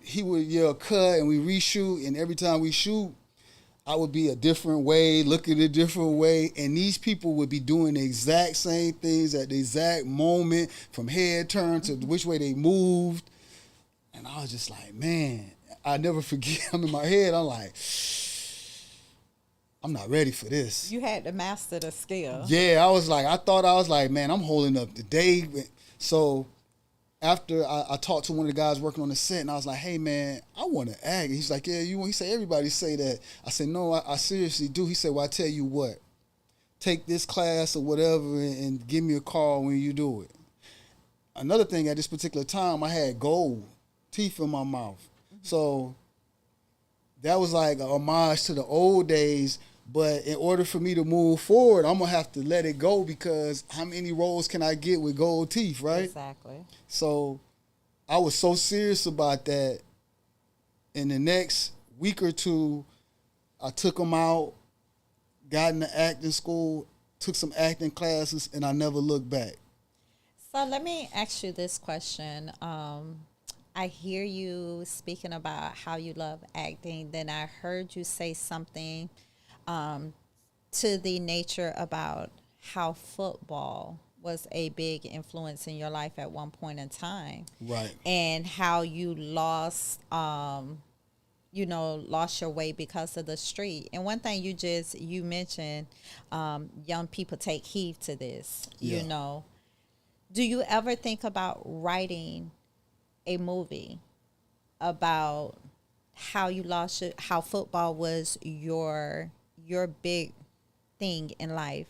he would yell cut, and we reshoot, and every time we shoot, I would be a different way, looking a different way, and these people would be doing the exact same things at the exact moment, from head turn to which way they moved. And I was just like, man, I never forget. I'm in my head, I'm like, I'm not ready for this. You had to master the skill. Yeah, I thought I was like, man, I'm holding up the day. So after I talked to one of the guys working on the set, and I was like, hey, man, I want to act. He's like, yeah, he said, everybody say that. I said, no, I seriously do. He said, well, I tell you what, take this class or whatever and give me a call when you do it. Another thing, at this particular time, I had gold teeth in my mouth. So that was like a homage to the old days. But in order for me to move forward, I'm going to have to let it go, because how many roles can I get with gold teeth, right? Exactly. So I was so serious about that. In the next week or two, I took them out, got into acting school, took some acting classes, and I never looked back. So let me ask you this question. I hear you speaking about how you love acting. Then I heard you say something to the nature about how football was a big influence in your life at one point in time. Right. And how you lost your way because of the street. And one thing you mentioned, young people take heed to this, Yeah. Do you ever think about writing a movie about how you lost how football was your big thing in life?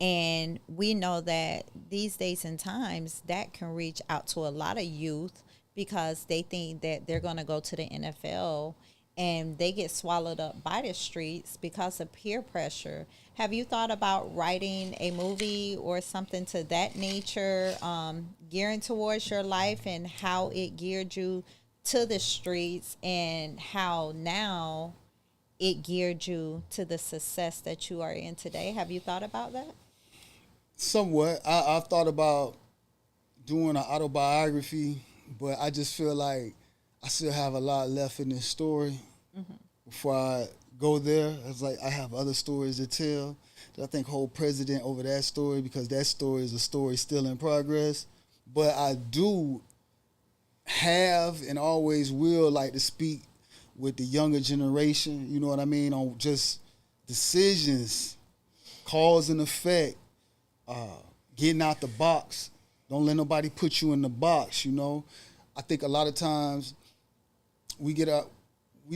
And we know that these days and times that can reach out to a lot of youth, because they think that they're going to go to the NFL and they get swallowed up by the streets because of peer pressure. Have you thought about writing a movie or something to that nature, gearing towards your life and how it geared you to the streets, and how now it geared you to the success that you are in today? Have you thought about that? Somewhat. I've thought about doing an autobiography, but I just feel like I still have a lot left in this story before I go there. It's like I have other stories to tell that I think hold precedent over that story because that story is a story still in progress. But I do have and always will like to speak with the younger generation, you know what I mean, on just decisions, cause and effect, getting out the box. Don't let nobody put you in the box, you know. I think a lot of times we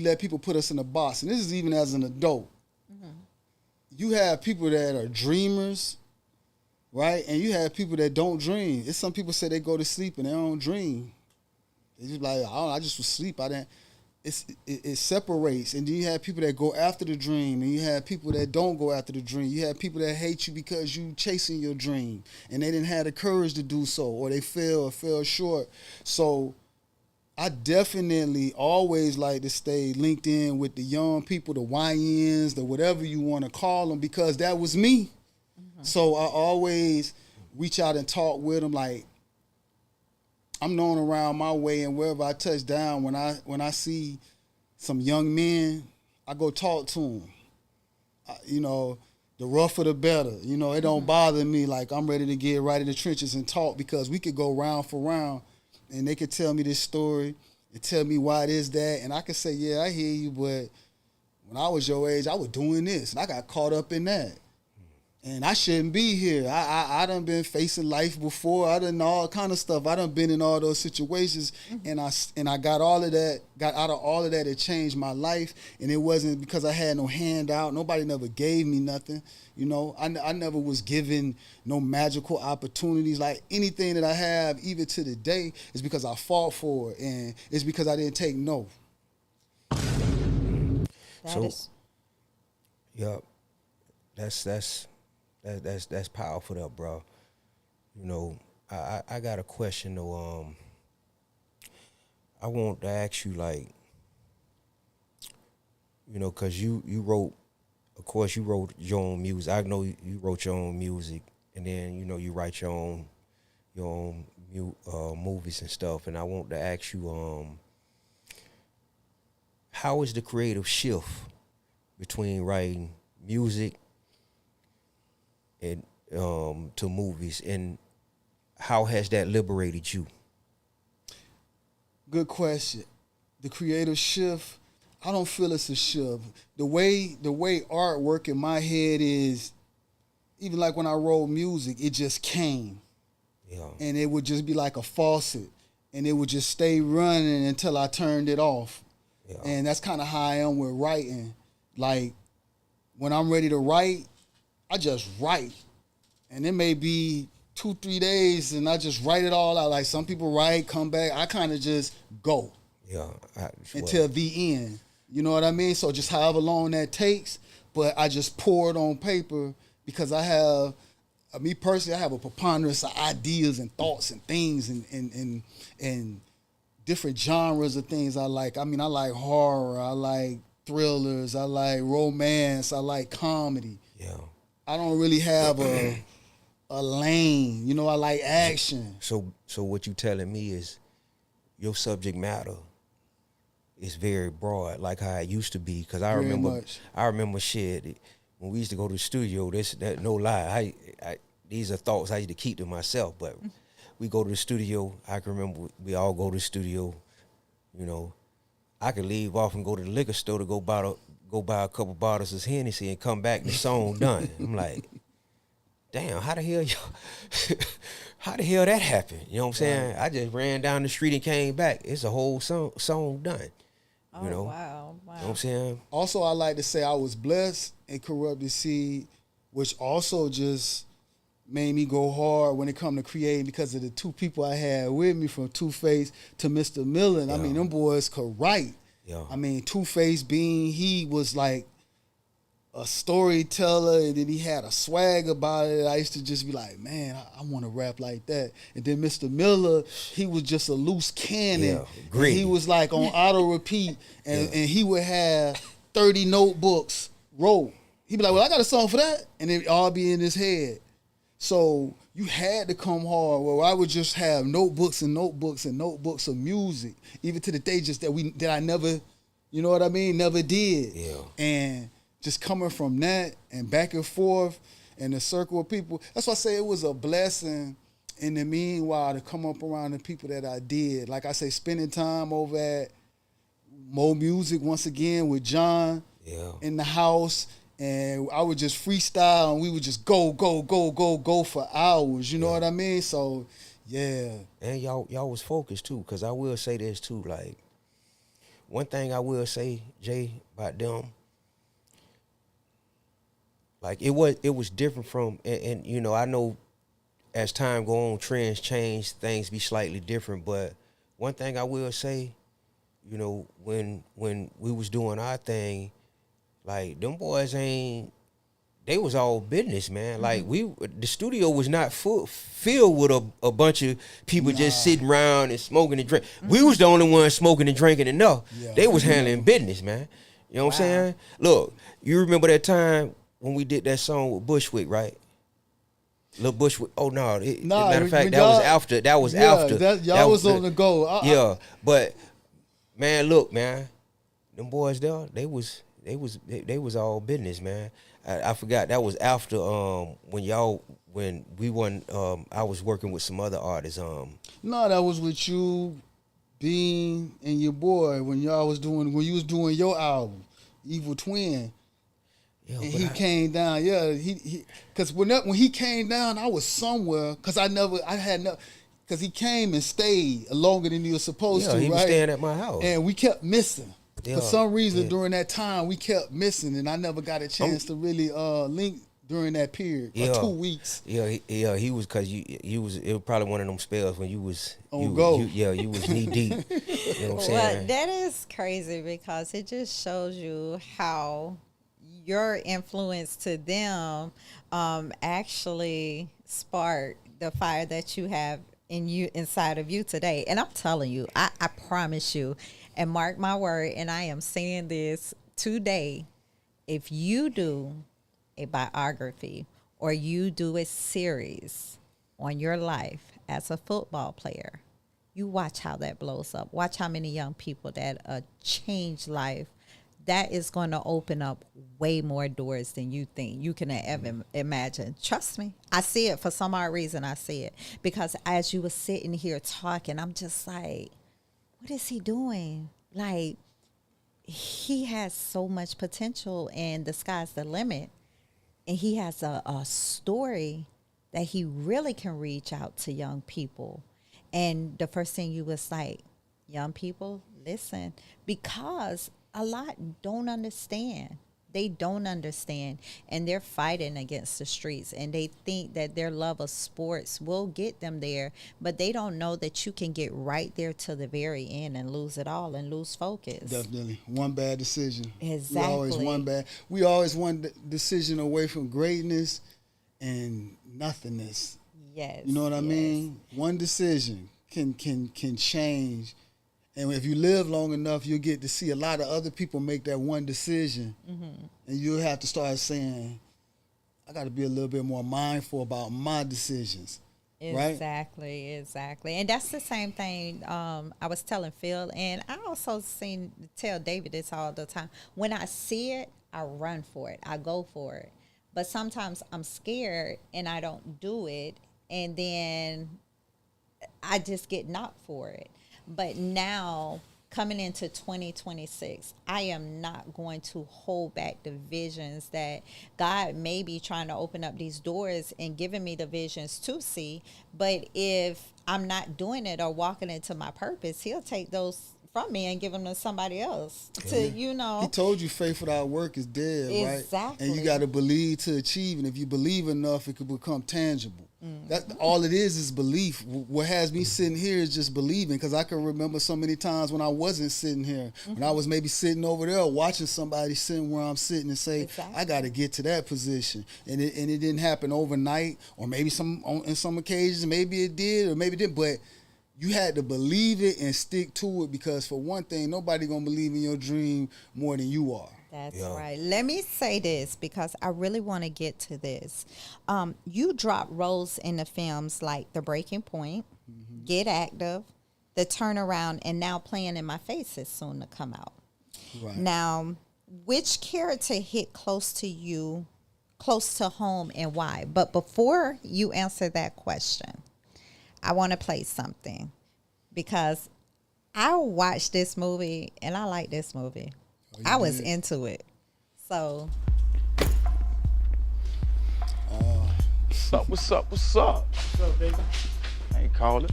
let people put us in a box, and this is even as an adult. You have people that are dreamers, right? And you have people that don't dream. It's some people say they go to sleep and they don't dream. They just like, I just was asleep. I didn't. It separates, and then you have people that go after the dream, and you have people that don't go after the dream. You have people that hate you because you chasing your dream, and they didn't have the courage to do so, or they fell short. So I definitely always like to stay linked in with the young people, the YNs, the whatever you want to call them, because that was me. So I always reach out and talk with them. Like, I'm known around my way, and wherever I touch down, when I see some young men, I go talk to them. You know, the rougher the better. You know, it don't bother me. Like, I'm ready to get right in the trenches and talk, because we could go round for round, and they could tell me this story and tell me why it is that, and I could say, yeah, I hear you, but when I was your age, I was doing this, and I got caught up in that. And I shouldn't be here. I done been facing life before. I done all kind of stuff. I done been in all those situations, and I got out of all of that. It changed my life, and it wasn't because I had no handout. Nobody never gave me nothing. You know, I never was given no magical opportunities. Like, anything that I have, even to the day, is because I fought for it, and it's because I didn't take no. Yeah, that's powerful, though, bro. You know, I got a question though. I want to ask you, like, you know, cause you wrote, of course, you wrote your own music. I know you wrote your own music, and then, you know, you write your own movies and stuff. And I want to ask you, how is the creative shift between writing music and to movies, and how has that liberated you? Good question. The creative shift, I don't feel it's a shift. The way art work in my head is, even like when I wrote music, it just came. Yeah. And it would just be like a faucet, and it would just stay running until I turned it off. Yeah. And that's kind of how I am with writing. Like, when I'm ready to write, I just write. And it may be 2-3 days, and I just write it all out. Like, some people write, come back. I kind of just go. Yeah. Until the end. You know what I mean? So just however long that takes, but I just pour it on paper, because I have, me personally, I have a preponderance of ideas and thoughts and things and different genres of things I like. I mean, I like horror, I like thrillers, I like romance, I like comedy. Yeah. I don't really have a lane. You know, I like action. So what you telling me is your subject matter is very broad, like how it used to be. Because I remember shit when we used to go to the studio. That no lie. These are thoughts I used to keep to myself. But we go to the studio. I can remember we all go to the studio. You know, I could leave off and go to the liquor store to go buy a couple bottles of Hennessy and come back and the song done. I'm like, damn, how the hell that happened? You know what I'm saying? I just ran down the street and came back. It's a whole song done. You know? Wow. You know what I'm saying? Also, I like to say I was blessed and corrupted seed, which also just made me go hard when it come to creating, because of the two people I had with me, from Two-Face to Mr. Miller. Yeah. I mean, them boys could write. Yeah. I mean, Two-Face he was like a storyteller, and then he had a swag about it. I used to just be like, man, I want to rap like that. And then Mr. Miller, he was just a loose cannon. Yeah, great. He was like on auto repeat, and he would have 30 notebooks wrote. He'd be like, well, I got a song for that, and it all be in his head. So you had to come hard. Well, I would just have notebooks and notebooks and notebooks of music, even to the day just that I never You know what I mean? Never did. Yeah. And just coming from that and back and forth and the circle of people, that's why I say it was a blessing in the meanwhile to come up around the people that I did. Like I say, spending time over at Mo Music once again with John in the house. And I would just freestyle and we would just go for hours. You know what I mean? So, yeah. And y'all was focused too, because I will say this too, like, one thing I will say, Jay, about them, like it was different from, and you know, I know as time go on, trends change, things be slightly different, but one thing I will say, you know, when we was doing our thing, like them boys they was all business, man. Like the studio was not filled with a bunch of people just sitting around and smoking and drinking. We was the only ones smoking and drinking enough. Yeah. They was handling business, man. You know what I'm saying? Look, you remember that time when we did that song with Bushwick, right? Little Bushwick. Oh no! Matter of fact, that was after. That was after. Y'all was on the go. Yeah, but man, look, man, them boys there, they was all business, man. I forgot that was after when we won. I was working with some other artists. No, that was with you, Bean, and your boy when you was doing your album, Evil Twin. Yeah, and he came down. Yeah, he because when he came down, I was somewhere because because he came and stayed longer than he was supposed to. He was right? staying at my house, and we kept missing. For some reason, during that time, we kept missing, and I never got a chance to really link during that period, 2 weeks. He was, because you was, it was probably one of them spells when you was on go. You was knee deep. You know what I'm saying? Well, that is crazy because it just shows you how your influence to them actually sparked the fire that you have inside of you today. And I'm telling you, I promise you. And mark my word, and I am saying this today, if you do a biography or you do a series on your life as a football player, you watch how that blows up. Watch how many young people that change life. That is going to open up way more doors than you think you can ever imagine. Trust me. I see it. For some odd reason, I see it. Because as you were sitting here talking, I'm just like, what is he doing? Like, he has so much potential, and the sky's the limit. And he has a story that he really can reach out to young people. And the first thing you was like, young people, listen, because a lot don't understand. They don't understand, and they're fighting against the streets, and they think that their love of sports will get them there, but they don't know that you can get right there to the very end and lose it all and lose focus. Definitely. One bad decision. Exactly. We always one decision away from greatness and nothingness. Yes. You know what I mean? One decision can change. And if you live long enough, you'll get to see a lot of other people make that one decision. Mm-hmm. And you'll have to start saying, I got to be a little bit more mindful about my decisions. Exactly, right? Exactly. And that's the same thing I was telling Phil. And I also tell David this all the time. When I see it, I run for it. I go for it. But sometimes I'm scared and I don't do it. And then I just get knocked for it. But now, coming into 2026, I am not going to hold back the visions that God may be trying to open up these doors and giving me the visions to see. But if I'm not doing it or walking into my purpose, he'll take those from me and give them to somebody else He told you faith without work is dead, right? Exactly. And you got to believe to achieve. And if you believe enough, it could become tangible. Mm-hmm. That all it is belief. What has me sitting here is just believing, because I can remember so many times when I wasn't sitting here, when I was maybe sitting over there watching somebody sitting where I'm sitting and say, I got to get to that position. And it didn't happen overnight, or maybe in some occasions, maybe it did or maybe it didn't, but you had to believe it and stick to it, because for one thing, nobody gonna believe in your dream more than you are. That's right. Let me say this, because I really want to get to this. You drop roles in the films like The Breaking Point, Get Active, The Turnaround, and now Playing in My Face is soon to come out. Right. Now, which character hit close to you, close to home, and why? But before you answer that question, I want to play something because I watched this movie and I like this movie. I was into it. So. What's up? What's up? What's up? What's up, baby? I ain't call it.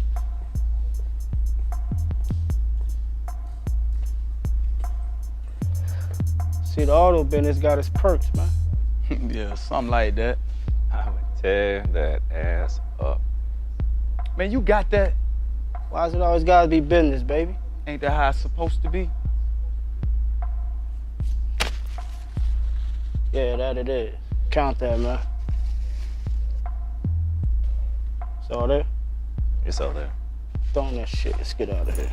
See, the auto business got its perks, man. Yeah, something like that. I would tear that ass up. Man, you got that? Why does it always gotta be business, baby? Ain't that how it's supposed to be? Yeah, that it is. Count that, man. It's all there? It's all there. Throwing that shit. Let's get out of here.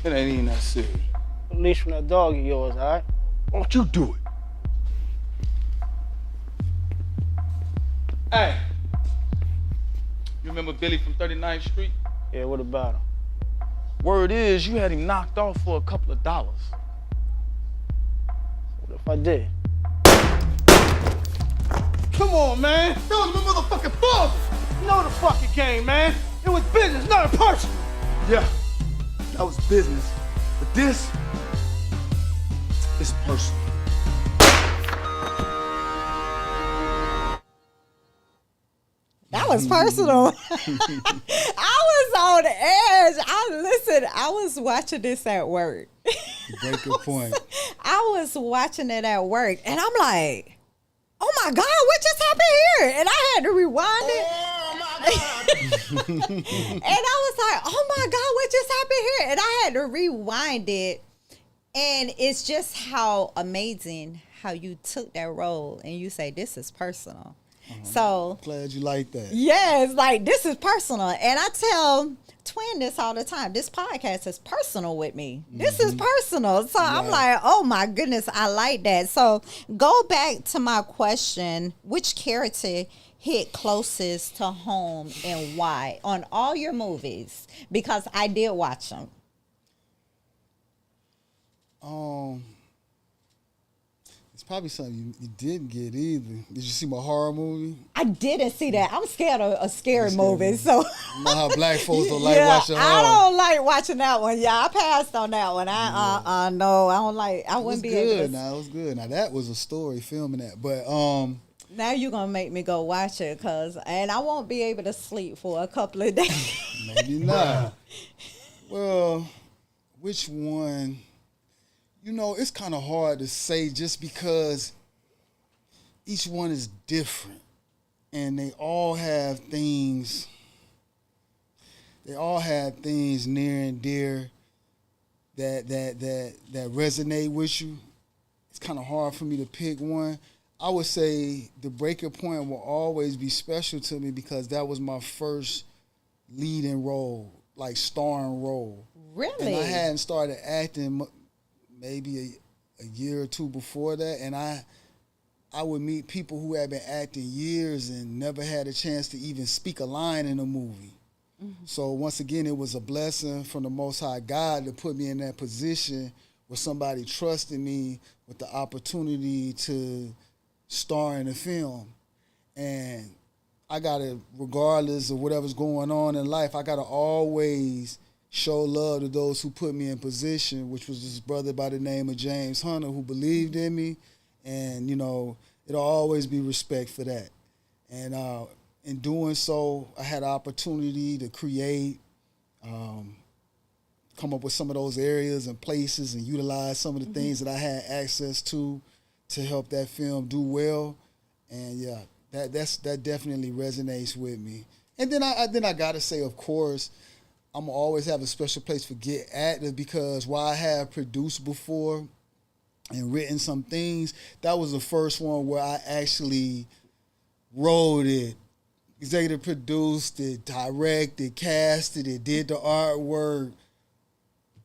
It ain't even that serious. At least from that dog of yours, all right? Why don't you do it? Hey, you remember Billy from 39th Street? Yeah, what about him? Word is you had him knocked off for a couple of dollars. What if I did? Come on, man. That was my motherfucking father. You know the fucking game, man. It was business, not a person. Yeah, that was business. But this is personal. That was personal. I was on the edge. I was watching this at work. Break your point. I was watching it at work, and I'm like, oh my God, what just happened here? And I had to rewind it. Oh my God. And I was like, oh my God, what just happened here? And I had to rewind it. And it's just how amazing how you took that role and you say, this is personal. So Glad you like that. yes, like this is personal. And I tell Twin this all the time. This podcast is personal with me. This is personal. So I'm like, oh my goodness, I like that. So go back to my question. Which character hit closest to home and why on all your movies? Because I did watch them. It's probably something you didn't get either. Did you see my horror movie? I didn't see that. I'm scared of a scary movie. So You know how black folks don't like yeah, watching horror. I don't like watching that one. Yeah, I passed on that one. No, I don't like. I It was wouldn't be good. able to. Now it was good. Now that was a story filming that, but Now you're gonna make me go watch it, and I won't be able to sleep for a couple of days. maybe not. Well, which one? You know, it's kind of hard to say just because each one is different, and they all have things. They all have things near and dear that resonate with you. It's kind of hard for me to pick one. I would say the Breaker Point will always be special to me because that was my first leading role, like starring role. Really? And I hadn't started acting maybe a year or two before that, and I would meet people who had been acting years and never had a chance to even speak a line in a movie. So once again, it was a blessing from the Most High God to put me in that position where somebody trusted me with the opportunity to star in a film. And I gotta, regardless of whatever's going on in life, I gotta always show love to those who put me in position, which was this brother by the name of James Hunter who believed in me. And, you know, it'll always be respect for that. And in doing so, I had an opportunity to create, come up with some of those areas and places and utilize some of the things that I had access to help that film do well. And yeah, that definitely resonates with me. And then I gotta say, of course, I'm gonna always have a special place for Get Active because while I have produced before and written some things, that was the first one where I actually wrote it, executive produced it, directed, casted it, did the artwork,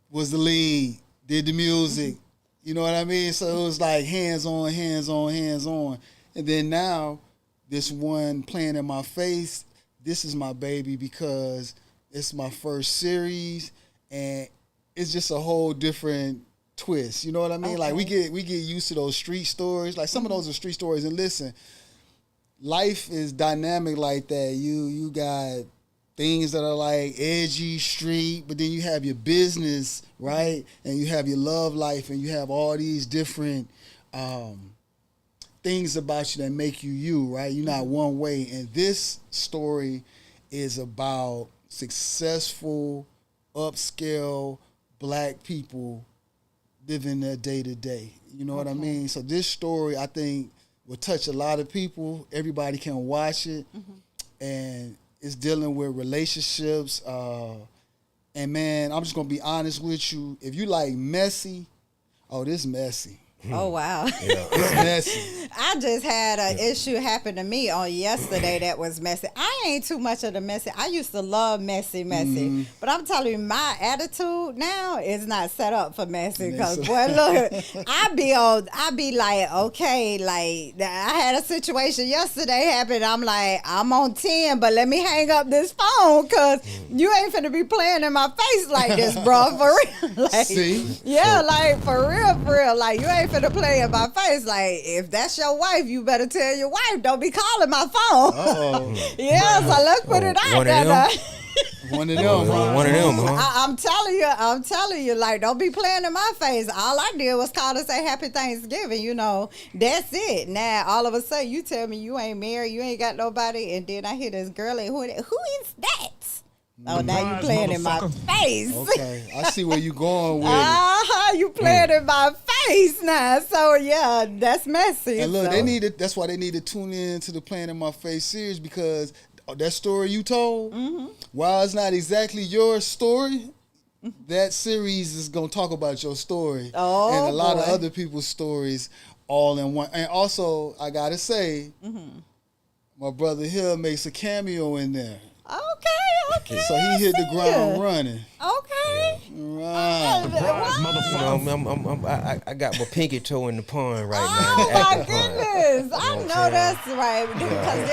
was the lead, did the music. You know what I mean? So it was like hands on, hands on, hands on. And then now, this one playing in my face, this is my baby because it's my first series and it's just a whole different twist. You know what I mean? Like we get used to those street stories. Like some of those are street stories. And listen, life is dynamic like that. You got things that are like edgy street, but then you have your business, right? And you have your love life, and you have all these different things about you that make you, right? You're not one way. And this story is about successful, upscale Black people living their day to day. You know what I mean? So this story, I think, will touch a lot of people. Everybody can watch it. And it's dealing with relationships. And man, I'm just going to be honest with you. If you like messy, this messy. Oh, wow. It's messy. I just had an issue happen to me on yesterday that was messy. I ain't too much of the messy. I used to love messy. But I'm telling you, my attitude now is not set up for messy. Because, boy, look, I be like, okay, like, I had a situation yesterday happen. I'm like, I'm on 10, but let me hang up this phone because you ain't finna be playing in my face like this, bro, for real. Like, See? Yeah, like, for real. Like, you ain't finna play in my face. Like, if that's your wife, you better tell your wife, don't be calling my phone. Yeah, so let's put it out there. One of them. Huh? I'm telling you, like, don't be playing in my face. All I did was call to say Happy Thanksgiving, you know. That's it. Now, all of a sudden, you tell me you ain't married, you ain't got nobody, and then I hear this girl, like, who is that? Oh, now you playing in my face. Okay, I see where you going with it. You playing in my face now. So yeah, that's messy. And look, that's why they need to tune in to the Playing in My Face series, because that story you told, while it's not exactly your story, that series is gonna talk about your story and a lot of other people's stories all in one. And also, I gotta say, my brother here makes a cameo in there. Okay. So he hit the ground running. Okay. Right. I got my pinky toe in the pond right now. Oh my goodness! I know that's right, because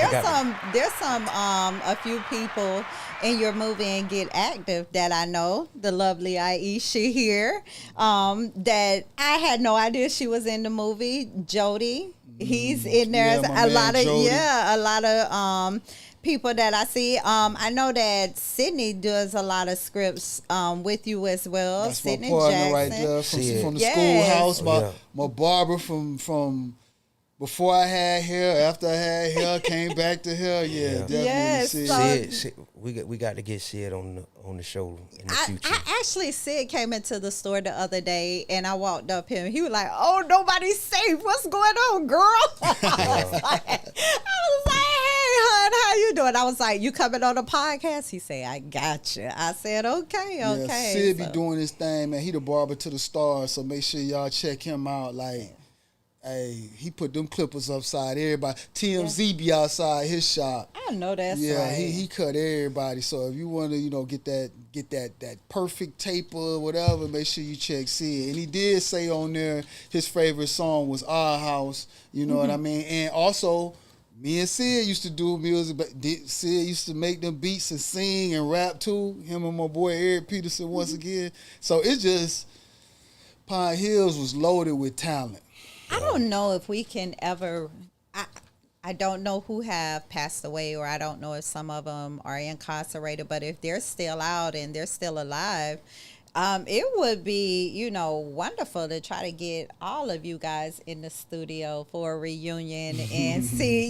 there's some a few people in your movie and Get Active that I know. The lovely Aisha here, that I had no idea she was in the movie. Jody, he's in there. Yeah, a lot of people that I see. I know that Sydney does a lot of scripts with you as well. That's Sydney my partner Jackson. right there from the schoolhouse. My barber from before I had hair, after I had hair, came back to hair. Yeah, definitely. Yes, Sid, we got to get Sid on the show in the future. I actually, Sid came into the store the other day, and I walked up him. He was like, "Oh, nobody's safe. What's going on, girl?" I was like, "Hey, hon, how you doing?" I was like, "You coming on the podcast?" He said, "I got you." I said, "Okay." Yeah, Sid be doing his thing, man. He the barber to the stars, so make sure y'all check him out. Like, hey, he put them clippers upside everybody. TMZ be outside his shop. I know that's right. Yeah, he cut everybody. So if you want to, get that perfect taper or whatever, make sure you check Sid. And he did say on there his favorite song was Our House. You know what I mean? And also, me and Sid used to do music, but Sid used to make them beats and sing and rap too. Him and my boy Erik Peterson once again. So it's just, Pine Hills was loaded with talent. I don't know if we can ever. I don't know who have passed away, or I don't know if some of them are incarcerated. But if they're still out and they're still alive, it would be, wonderful to try to get all of you guys in the studio for a reunion and see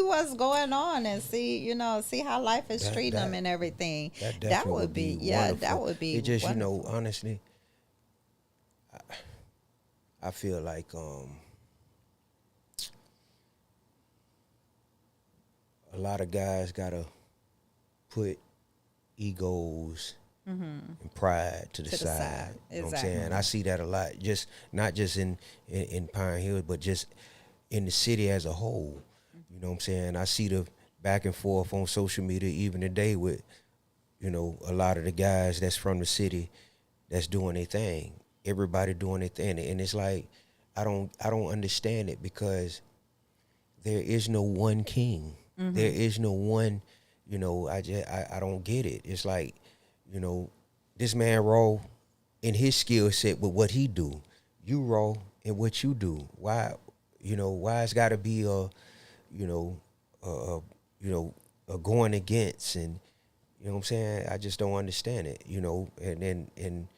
what's going on and see how life is treating them and everything. That would be wonderful. That would be. It just wonderful. Honestly, I feel like a lot of guys gotta put egos and pride to the side. You know what I'm saying? I see that a lot. Not just in Pine Hills, but just in the city as a whole. You know what I'm saying? I see the back and forth on social media even today with, a lot of the guys that's from the city that's doing their thing. Everybody doing their thing, and it's like I don't understand it, because there is no one king. There is no one. I don't get it. It's like, this man roll in his skill set with what he do. You roll in what you do. Why, why it's got to be a going against, and you know what I'm saying? I just don't understand it, and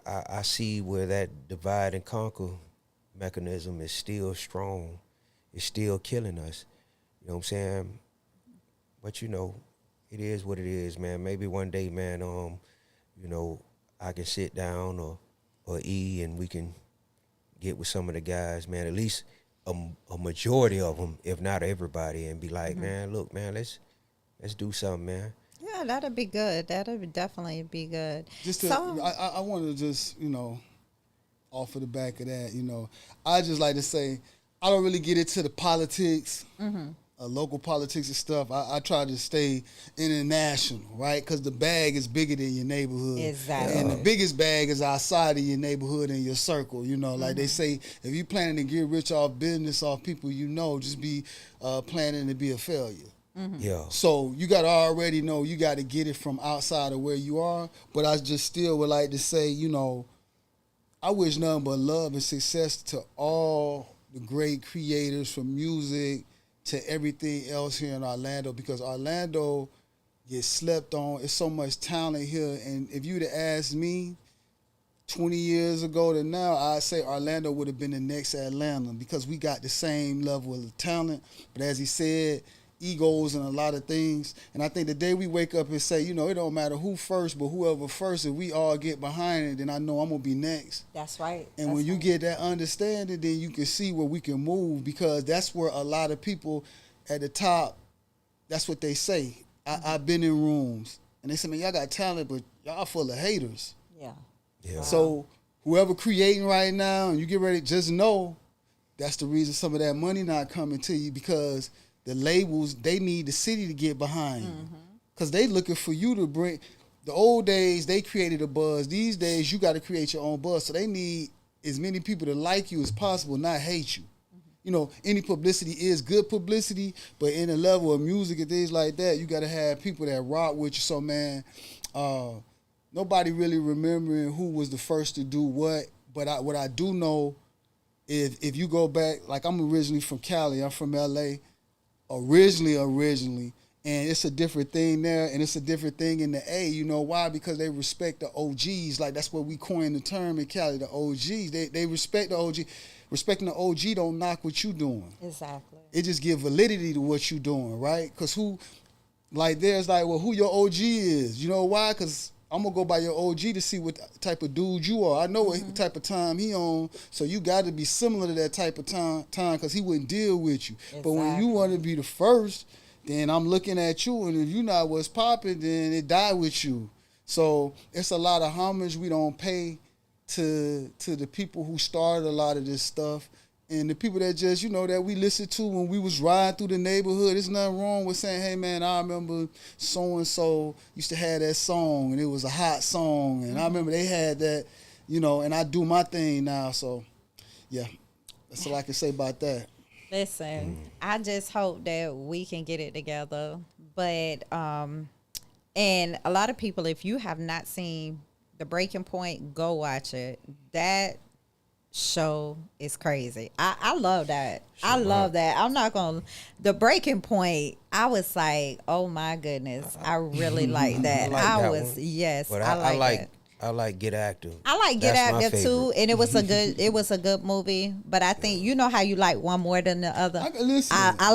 I see where that divide and conquer mechanism is still strong. It's still killing us. You know what I'm saying? But it is what it is, man. Maybe one day, man, I can sit down or E and we can get with some of the guys, man, at least a majority of them, if not everybody, and be like, man, look, man, let's do something, man. Yeah, that'd be good. That'd definitely be good. I want to just, off of the back of that, I just like to say, I don't really get into the politics, local politics and stuff. I try to stay international, right? Because the bag is bigger than your neighborhood. Exactly. And the biggest bag is outside of your neighborhood and your circle. Like they say, if you're planning to get rich off business, off people just be planning to be a failure. Yeah. So you got to already know you got to get it from outside of where you are. But I just still would like to say, I wish nothing but love and success to all the great creators, from music to everything else here in Orlando, because Orlando gets slept on. It's so much talent here. And if you'd have asked me 20 years ago to now, I'd say Orlando would have been the next Atlanta, because we got the same level of talent. But as he said, egos and a lot of things. And I think the day we wake up and say, it don't matter who first, but whoever first, if we all get behind it, then I know I'm going to be next. That's right. And when you get that understanding, then you can see where we can move, because that's where a lot of people at the top, that's what they say. I've been in rooms, and they say, man, y'all got talent, but y'all full of haters. Yeah. Yeah. So whoever creating right now, and you get ready, just know that's the reason some of that money not coming to you, because the labels, they need the city to get behind, because they looking for you to bring. The old days, they created a buzz. These days, you got to create your own buzz. So they need as many people to like you as possible, not hate you. Any publicity is good publicity, but in the level of music and things like that, you got to have people that rock with you. So, man, nobody really remembering who was the first to do what, but what I do know, if you go back, like I'm originally from Cali, I'm from L.A., originally, and it's a different thing there, and it's a different thing in the A. You know why? Because they respect the OGs. Like, that's what we coined the term in Cali, the OGs. They respect the OG. Respecting the OG don't knock what you doing. Exactly. It just give validity to what you doing, right? Because who your OG is. You know why? Because I'm going to go by your OG to see what type of dude you are. I know what type of time he on, so you got to be similar to that type of time because he wouldn't deal with you. Exactly. But when you want to be the first, then I'm looking at you, and if you not what's popping, then it die with you. So it's a lot of homage we don't pay to the people who started a lot of this stuff, and the people that just, that we listened to when we was riding through the neighborhood. There's nothing wrong with saying, hey, man, I remember so-and-so used to have that song, and it was a hot song, and I remember they had that, and I do my thing now. So, yeah, that's all I can say about that. Listen, I just hope that we can get it together. But, and a lot of people, if you have not seen The Breaking Point, go watch it. That show is crazy. I love that. I love that. I'm not going to, The Breaking Point, I was like, oh my goodness. I really like that. Yes, but I like that. I like Get Active. I like Get Active too, and it was a good movie. But I think how you like one more than the other. I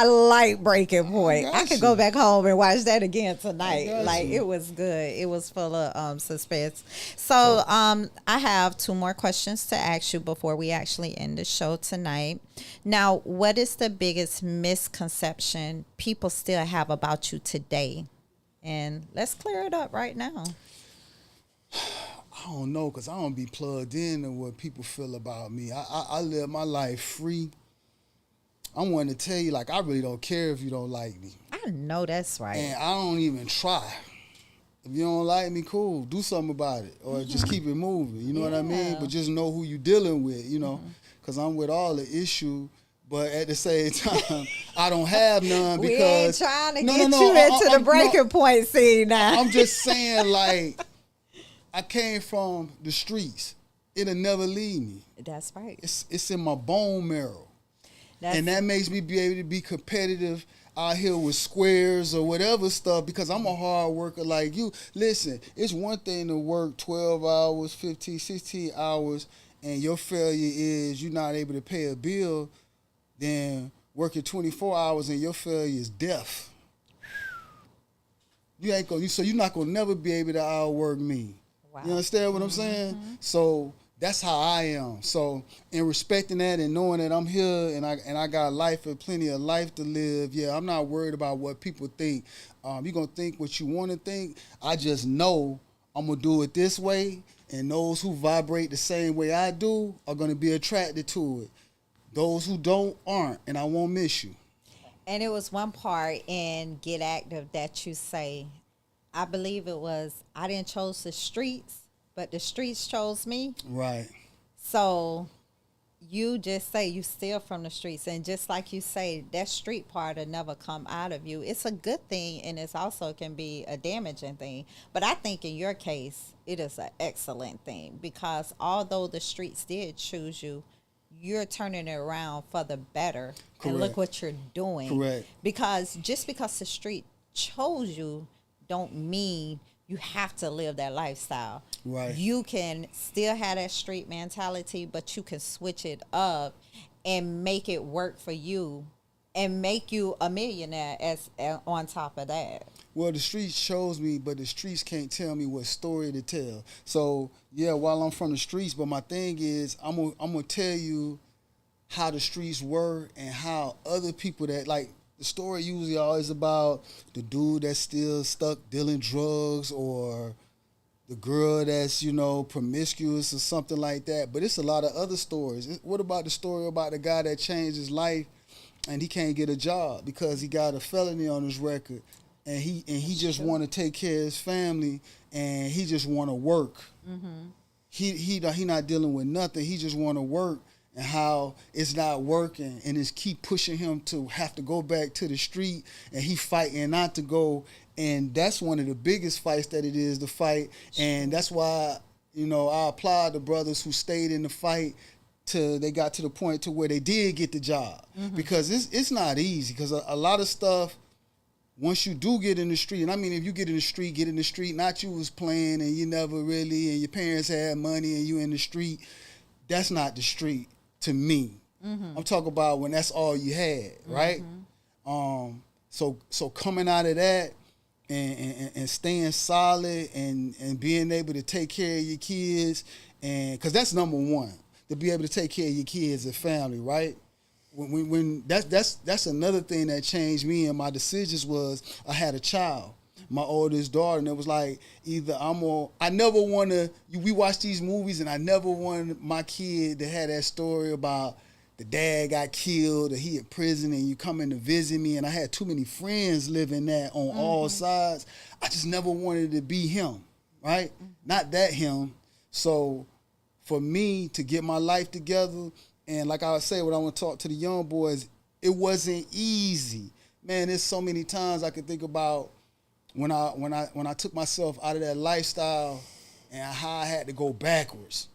like Breaking Point. I could go back home and watch that again tonight. It was good. It was full of suspense. So I have 2 more questions to ask you before we actually end the show tonight. Now, what is the biggest misconception people still have about you today? And let's clear it up right now. I don't know, because I don't be plugged in to what people feel about me. I live my life free. I'm one to tell you, I really don't care if you don't like me. I know that's right. And I don't even try. If you don't like me, cool, do something about it. Or just keep it moving, you know what I mean? But just know who you dealing with, because I'm with all the issue, But at the same time, I don't have none We because ain't trying to No, get no, you no, into the breaking point scene now. I'm just saying, like, I came from the streets. It'll never leave me. That's right. It's in my bone marrow. And that makes me be able to be competitive out here with squares or whatever stuff because I'm a hard worker like you. Listen, it's one thing to work 12 hours, 15, 16 hours, and your failure is you're not able to pay a bill, then working 24 hours and your failure is death. So you're not gonna never be able to outwork me. Wow. You understand what I'm saying? So that's how I am. So in respecting that and knowing that I'm here and I got life and plenty of life to live, yeah, I'm not worried about what people think. You're gonna think what you wanna think. I just know I'm gonna do it this way, and those who vibrate the same way I do are gonna be attracted to it. Those who don't aren't, and I won't miss you. And it was one part in Get Active that you say, I believe it was, I didn't chose the streets, but the streets chose me. Right. So you just say you steal from the streets. And just like you say, that street part will never come out of you. It's a good thing, and it's also can be a damaging thing. But I think in your case, it is an excellent thing because although the streets did choose you, you're turning it around for the better. Correct. And look what you're doing. Correct. Because just because the street chose you don't mean you have to live that lifestyle. Right. You can still have that street mentality, but you can switch it up and make it work for you and make you a millionaire as on top of that. Well, the streets chose me, but the streets can't tell me what story to tell. So, yeah, while I'm from the streets, but my thing is I'm gonna tell you how the streets were and how other people that, like, the story usually always about the dude that's still stuck dealing drugs or the girl that's, promiscuous or something like that. But it's a lot of other stories. What about the story about the guy that changed his life and he can't get a job because he got a felony on his record and he just want to take care of his family and he just want to work. Mm-hmm. He not dealing with nothing. He just want to work. And how it's not working and it's keep pushing him to have to go back to the street and he fighting not to go. And that's one of the biggest fights that it is to fight. And that's why, I applaud the brothers who stayed in the fight till they got to the point to where they did get the job. Mm-hmm. Because it's not easy because a lot of stuff, once you do get in the street, and I mean, if you get in the street, not you was playing and you never really, and your parents had money and you in the street, that's not the street. To me, mm-hmm. I'm talking about when that's all you had, right? Mm-hmm. So coming out of that and staying solid and being able to take care of your kids, and because that's number one, to be able to take care of your kids and family, right? When that's another thing that changed me and my decisions was I had a child. My oldest daughter, and it was like either I never want to, we watch these movies and I never want my kid to have that story about the dad got killed or he in prison and you coming to visit me, and I had too many friends living that on all sides. I just never wanted to be him, right? Not that him. So for me to get my life together, and like I say, when I want to talk to the young boys, it wasn't easy. Man, there's so many times I could think about when I took myself out of that lifestyle and how I had to go backwards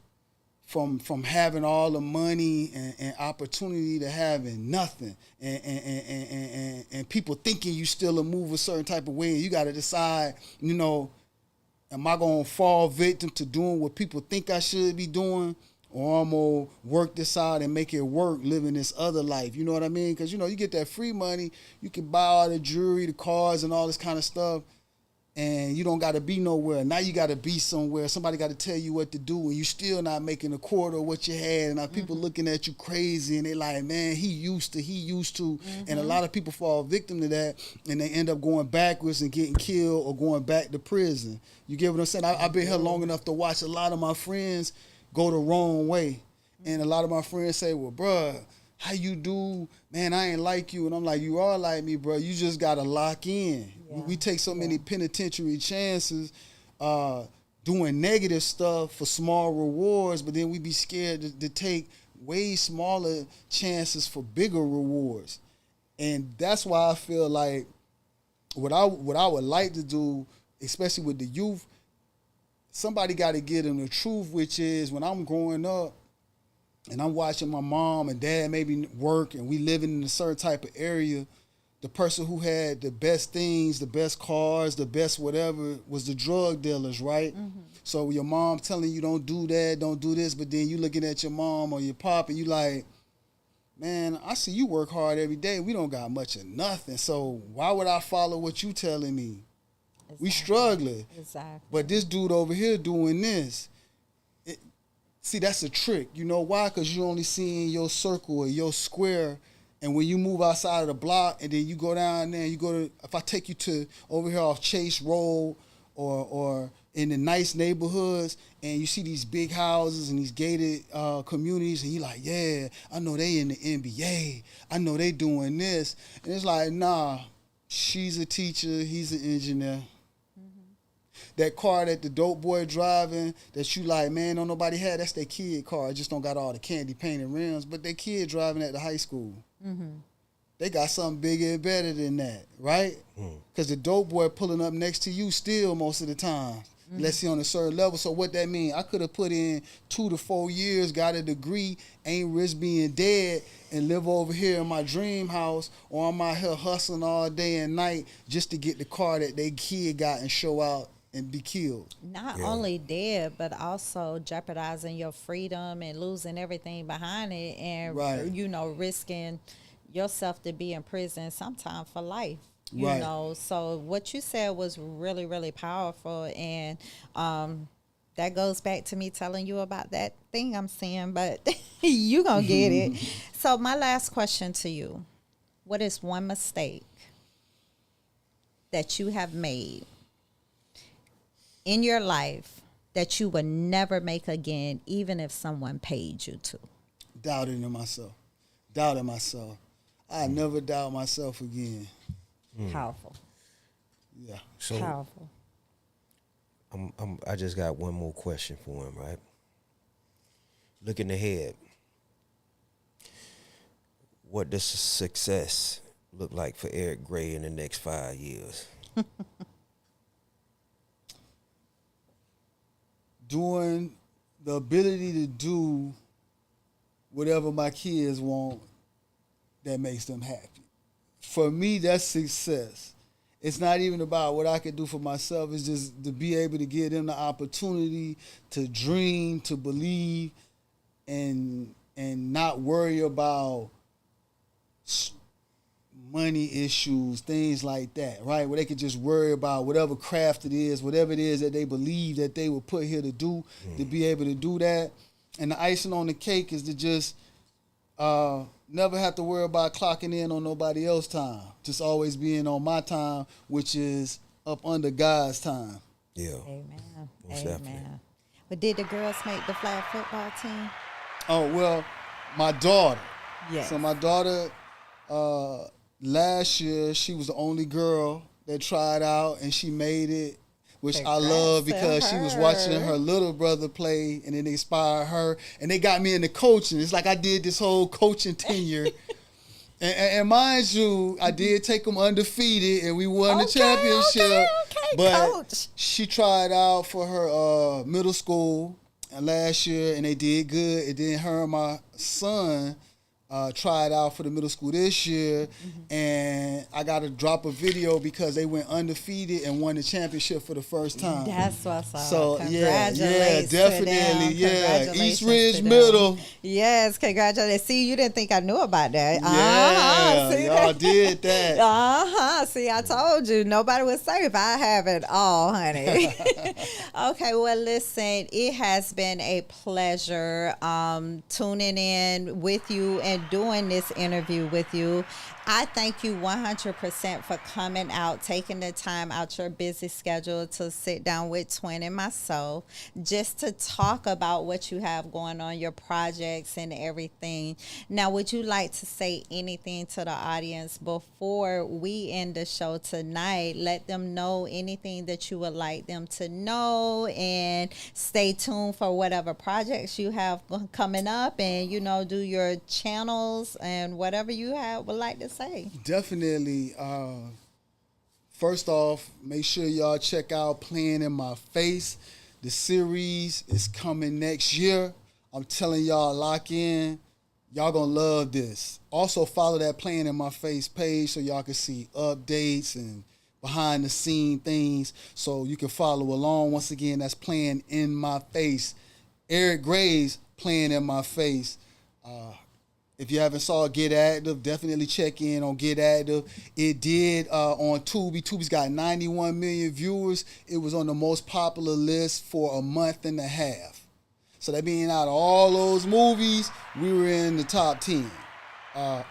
from having all the money and opportunity to having nothing and people thinking you still move a certain type of way, and you got to decide, am I going to fall victim to doing what people think I should be doing, or I'm going to work this out and make it work living this other life. You know what I mean? Because, you get that free money. You can buy all the jewelry, the cars, and all this kind of stuff. And you don't got to be nowhere. Now you got to be somewhere. Somebody got to tell you what to do, and you still not making a quarter of what you had. And now people looking at you crazy, and they like, man, he used to. Mm-hmm. And a lot of people fall victim to that, and they end up going backwards and getting killed or going back to prison. You get what I'm saying? I've been here long enough to watch a lot of my friends go the wrong way. And a lot of my friends say, well, bruh, how you do? Man, I ain't like you. And I'm like, you are like me, bro. You just got to lock in. Yeah. We take so many penitentiary chances doing negative stuff for small rewards, but then we be scared to take way smaller chances for bigger rewards. And that's why I feel like what I would like to do, especially with the youth, somebody got to give them the truth, which is when I'm growing up and I'm watching my mom and dad maybe work and we living in a certain type of area, the person who had the best things, the best cars, the best whatever was the drug dealers, right? Mm-hmm. So your mom telling you don't do that, don't do this, but then you looking at your mom or your pop and you like, man, I see you work hard every day. We don't got much of nothing. So why would I follow what you telling me? Exactly. We struggling. Exactly. But this dude over here doing this. See, that's a trick. You know why? Because you only seeing your circle or your square. And when you move outside of the block and then you go down there, you go to, if I take you to over here off Chase Road or in the nice neighborhoods and you see these big houses and these gated communities and you're like, yeah, I know they in the NBA. I know they doing this. And it's like, nah, she's a teacher, he's an engineer. That car that the dope boy driving that you like, man, don't nobody have, that's their kid car. It just don't got all the candy painted rims, but their kid driving at the high school. Mm-hmm. They got something bigger and better than that, right? Because the dope boy pulling up next to you still most of the time. Let's see on a certain level. So what that mean? I could have put in 2 to 4 years, got a degree, ain't risk being dead, and live over here in my dream house, or I'm out here hustling all day and night just to get the car that they kid got and show out and be killed. Not only dead, but also jeopardizing your freedom and losing everything behind it, and you know, risking yourself to be in prison sometime for life. You know, so what you said was really, really powerful, and that goes back to me telling you about that thing I'm seeing, but you gonna get it. So my last question to you: what is one mistake that you have made in your life that you would never make again, even if someone paid you to? Doubting in myself. Doubting myself. I never doubt myself again. Powerful. Yeah. So powerful. I just got one more question for him, right? Looking ahead, what does success look like for Erik Gray in the next 5 years? Doing the ability to do whatever my kids want that makes them happy. For me, that's success. It's not even about what I can do for myself. It's just to be able to give them the opportunity to dream, to believe, and not worry about money issues, things like that, right? Where they could just worry about whatever craft it is, whatever it is that they believe that they were put here to do, to be able to do that. And the icing on the cake is to just never have to worry about clocking in on nobody else's time. Just always being on my time, which is up under God's time. Yeah. Amen. Most Amen. definitely. But did the girls make the flag football team? Oh, well, my daughter. Yes. So my daughter, last year, she was the only girl that tried out, and she made it, which I love because she was watching her little brother play, and it inspired her. And they got me into coaching. It's like I did this whole coaching tenure. and mind you, I did take them undefeated, and we won the championship. Okay, but coach. she tried out for her middle school last year, and they did good. And then her and my son tried out for the middle school this year, and I got to drop a video because they went undefeated and won the championship for the first time. That's what's up. So Congratulations definitely, to them. East Ridge Middle. Yes, congratulations. See, you didn't think I knew about that. See y'all did that. See, I told you nobody was safe. I have it all, honey. Okay, well, listen, it has been a pleasure tuning in with you and and doing this interview with you. I thank you 100% for coming out, taking the time out your busy schedule to sit down with Twin and myself, just to talk about what you have going on, your projects and everything. Now, would you like to say anything to the audience before we end the show tonight? Let them know anything that you would like them to know, and stay tuned for whatever projects you have coming up, and, you know, do your channels and whatever you would like to say. Definitely. First off, make sure y'all check out Playing in My Face. The series is coming next year. I'm telling y'all, lock in. Y'all gonna love this. Also, follow that Playing in My Face page so y'all can see updates and behind the scene things, so you can follow along. Once again, that's Playing in My Face. Erik Graves, Playing in My Face. If you haven't saw Get Active, definitely check in on Get Active. It did on Tubi. Tubi's got 91 million viewers. It was on the most popular list for a month and a half. So that being out of all those movies, we were in the top 10.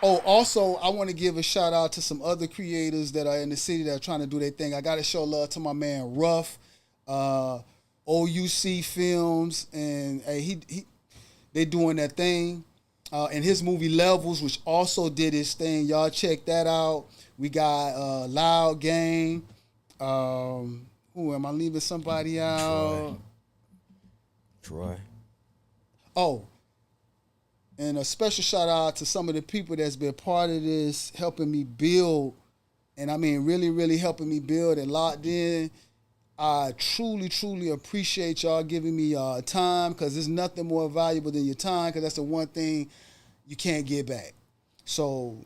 Also, I want to give a shout out to some other creators that are in the city that are trying to do their thing. I got to show love to my man Ruff, OUC Films, and they doing that thing. And his movie Levels, which also did his thing. Y'all check that out. We got Loud Game. Who am I leaving somebody out? Troy. Oh, and a special shout out to some of the people that's been part of this, helping me build, and I mean really, really helping me build and locked in. I truly, truly appreciate y'all giving me time, because there's nothing more valuable than your time, because that's the one thing you can't get back. So,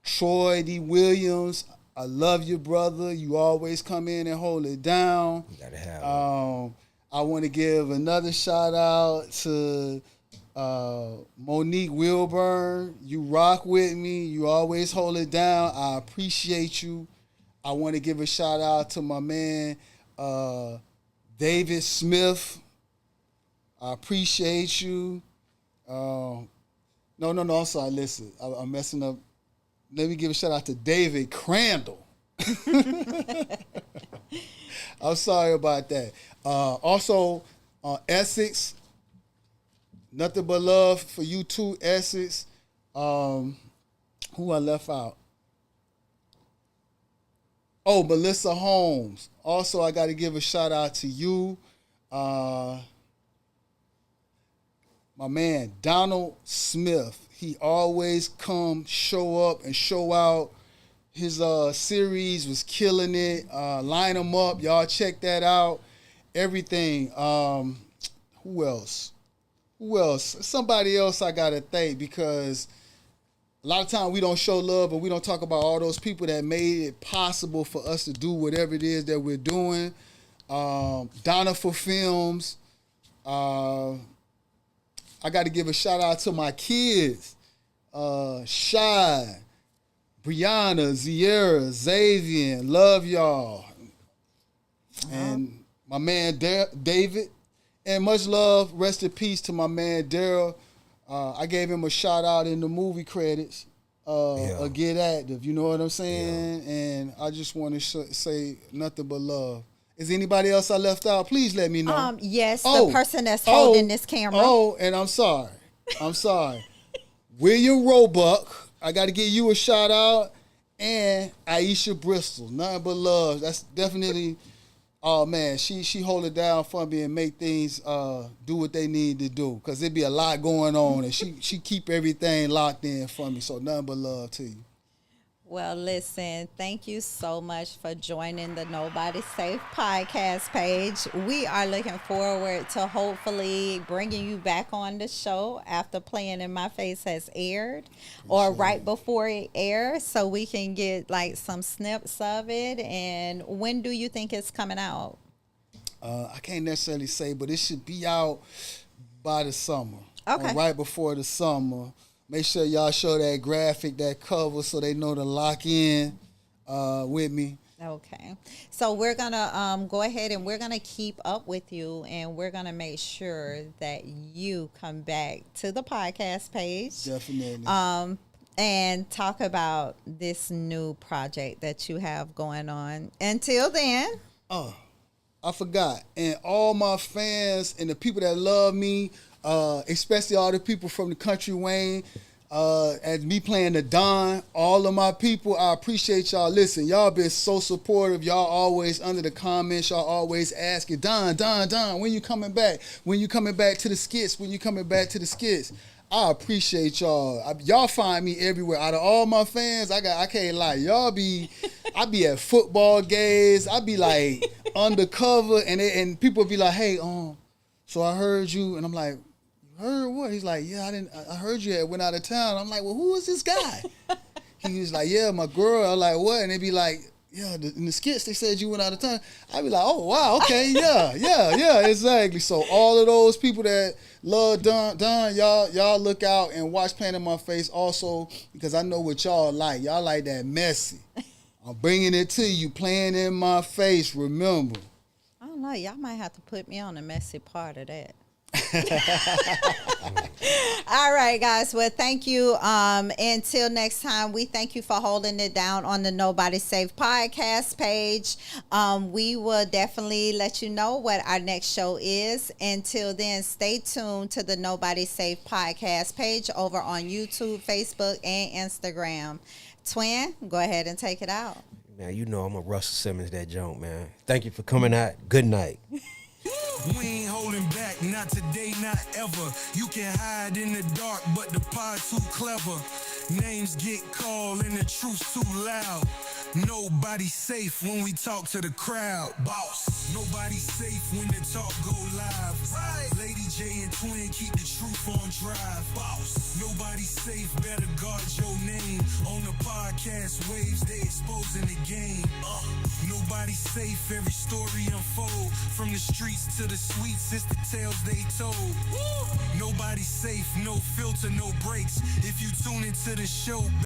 Troy D. Williams, I love you, brother. You always come in and hold it down. You gotta have it. I want to give another shout out to Monique Wilburn. You rock with me. You always hold it down. I appreciate you. I want to give a shout out to my man, David Smith. I appreciate you. No, I'm sorry. Listen, I'm messing up. Let me give a shout out to David Crandall. I'm sorry about that. Also, Essex, nothing but love for you too, Essex. Who I left out? Oh, Melissa Holmes. Also, I got to give a shout out to you. My man, Donald Smith. He always come, show up, and show out. His series was killing it. Line them up. Y'all check that out. Everything. Who else? Somebody else I got to thank, because a lot of times we don't show love, but we don't talk about all those people that made it possible for us to do whatever it is that we're doing. Donna for Films. I got to give a shout out to my kids. Shy, Brianna, Ziera, Xavier, love y'all. And my man David. And much love, rest in peace to my man Daryl. I gave him a shout out in the movie credits. Get Active, you know what I'm saying? Yeah. And I just want to say nothing but love. Is anybody else I left out? Please let me know. Yes, the person that's holding this camera. And I'm sorry. William Roebuck, I got to give you a shout out. And Aisha Bristol, nothing but love. That's definitely, oh man, she hold it down for me and make things do what they need to do. Because there'd be a lot going on, and she keep everything locked in for me. So nothing but love to you. Well, listen, thank you so much for joining the Nobody Safe podcast page. We are looking forward to hopefully bringing you back on the show after Playing in My Face has aired, or right before it airs, so we can get like some snips of it. And when do you think it's coming out? I can't necessarily say, but it should be out by the summer. Okay. Or right before the summer. Make sure y'all show that graphic, that cover, so they know to lock in with me. Okay. So we're gonna go ahead and we're gonna keep up with you, and we're gonna make sure that you come back to the podcast page. Definitely. And talk about this new project that you have going on. Until then, I forgot. And all my fans and the people that love me, especially all the people from the country Wayne, as me playing the Don, all of my people, I appreciate y'all. Listen, y'all been so supportive. Y'all always under the comments, y'all always asking, Don, when you coming back? When you coming back to the skits? When you coming back to the skits? I appreciate y'all. Y'all find me everywhere. Out of all my fans, I can't lie. I be at football games. I be like undercover, and people be like, hey, so I heard you, and I'm like, you heard what? He's like, yeah, I heard you had went out of town. I'm like, well, who is this guy? He was like, yeah, my girl. I'm like, what? And they be like, yeah, in the skits, they said you went out of town. I be like, oh, wow, okay, yeah, exactly. So all of those people that love Don, y'all look out and watch Playing in My Face also, because I know what y'all like. Y'all like that messy. I'm bringing it to you, Playing in My Face, remember. I don't know. Y'all might have to put me on the messy part of that. All right, guys. Well, thank you. Until next time, we thank you for holding it down on the Nobody Safe podcast page. We will definitely let you know what our next show is. Until then, stay tuned to the Nobody Safe podcast page over on YouTube, Facebook, and Instagram. Twin, go ahead and take it out. Man, you know I'm a Russell Simmons that joke, man. Thank you for coming out. Good night. We ain't holding back, not today, not ever. You can hide in the dark, but the pod too clever. Names get called and the truth's too loud. Nobody safe when we talk to the crowd. Boss. Nobody safe when the talk go live. Right. Lady J and Twin keep the truth on drive. Boss. Nobody safe, better guard your name. On the podcast waves, they exposing the game. Nobody safe, every story unfold. From the streets to the sweets, it's the tales they told. Woo. Nobody safe, no filter, no breaks. If you tune into the show,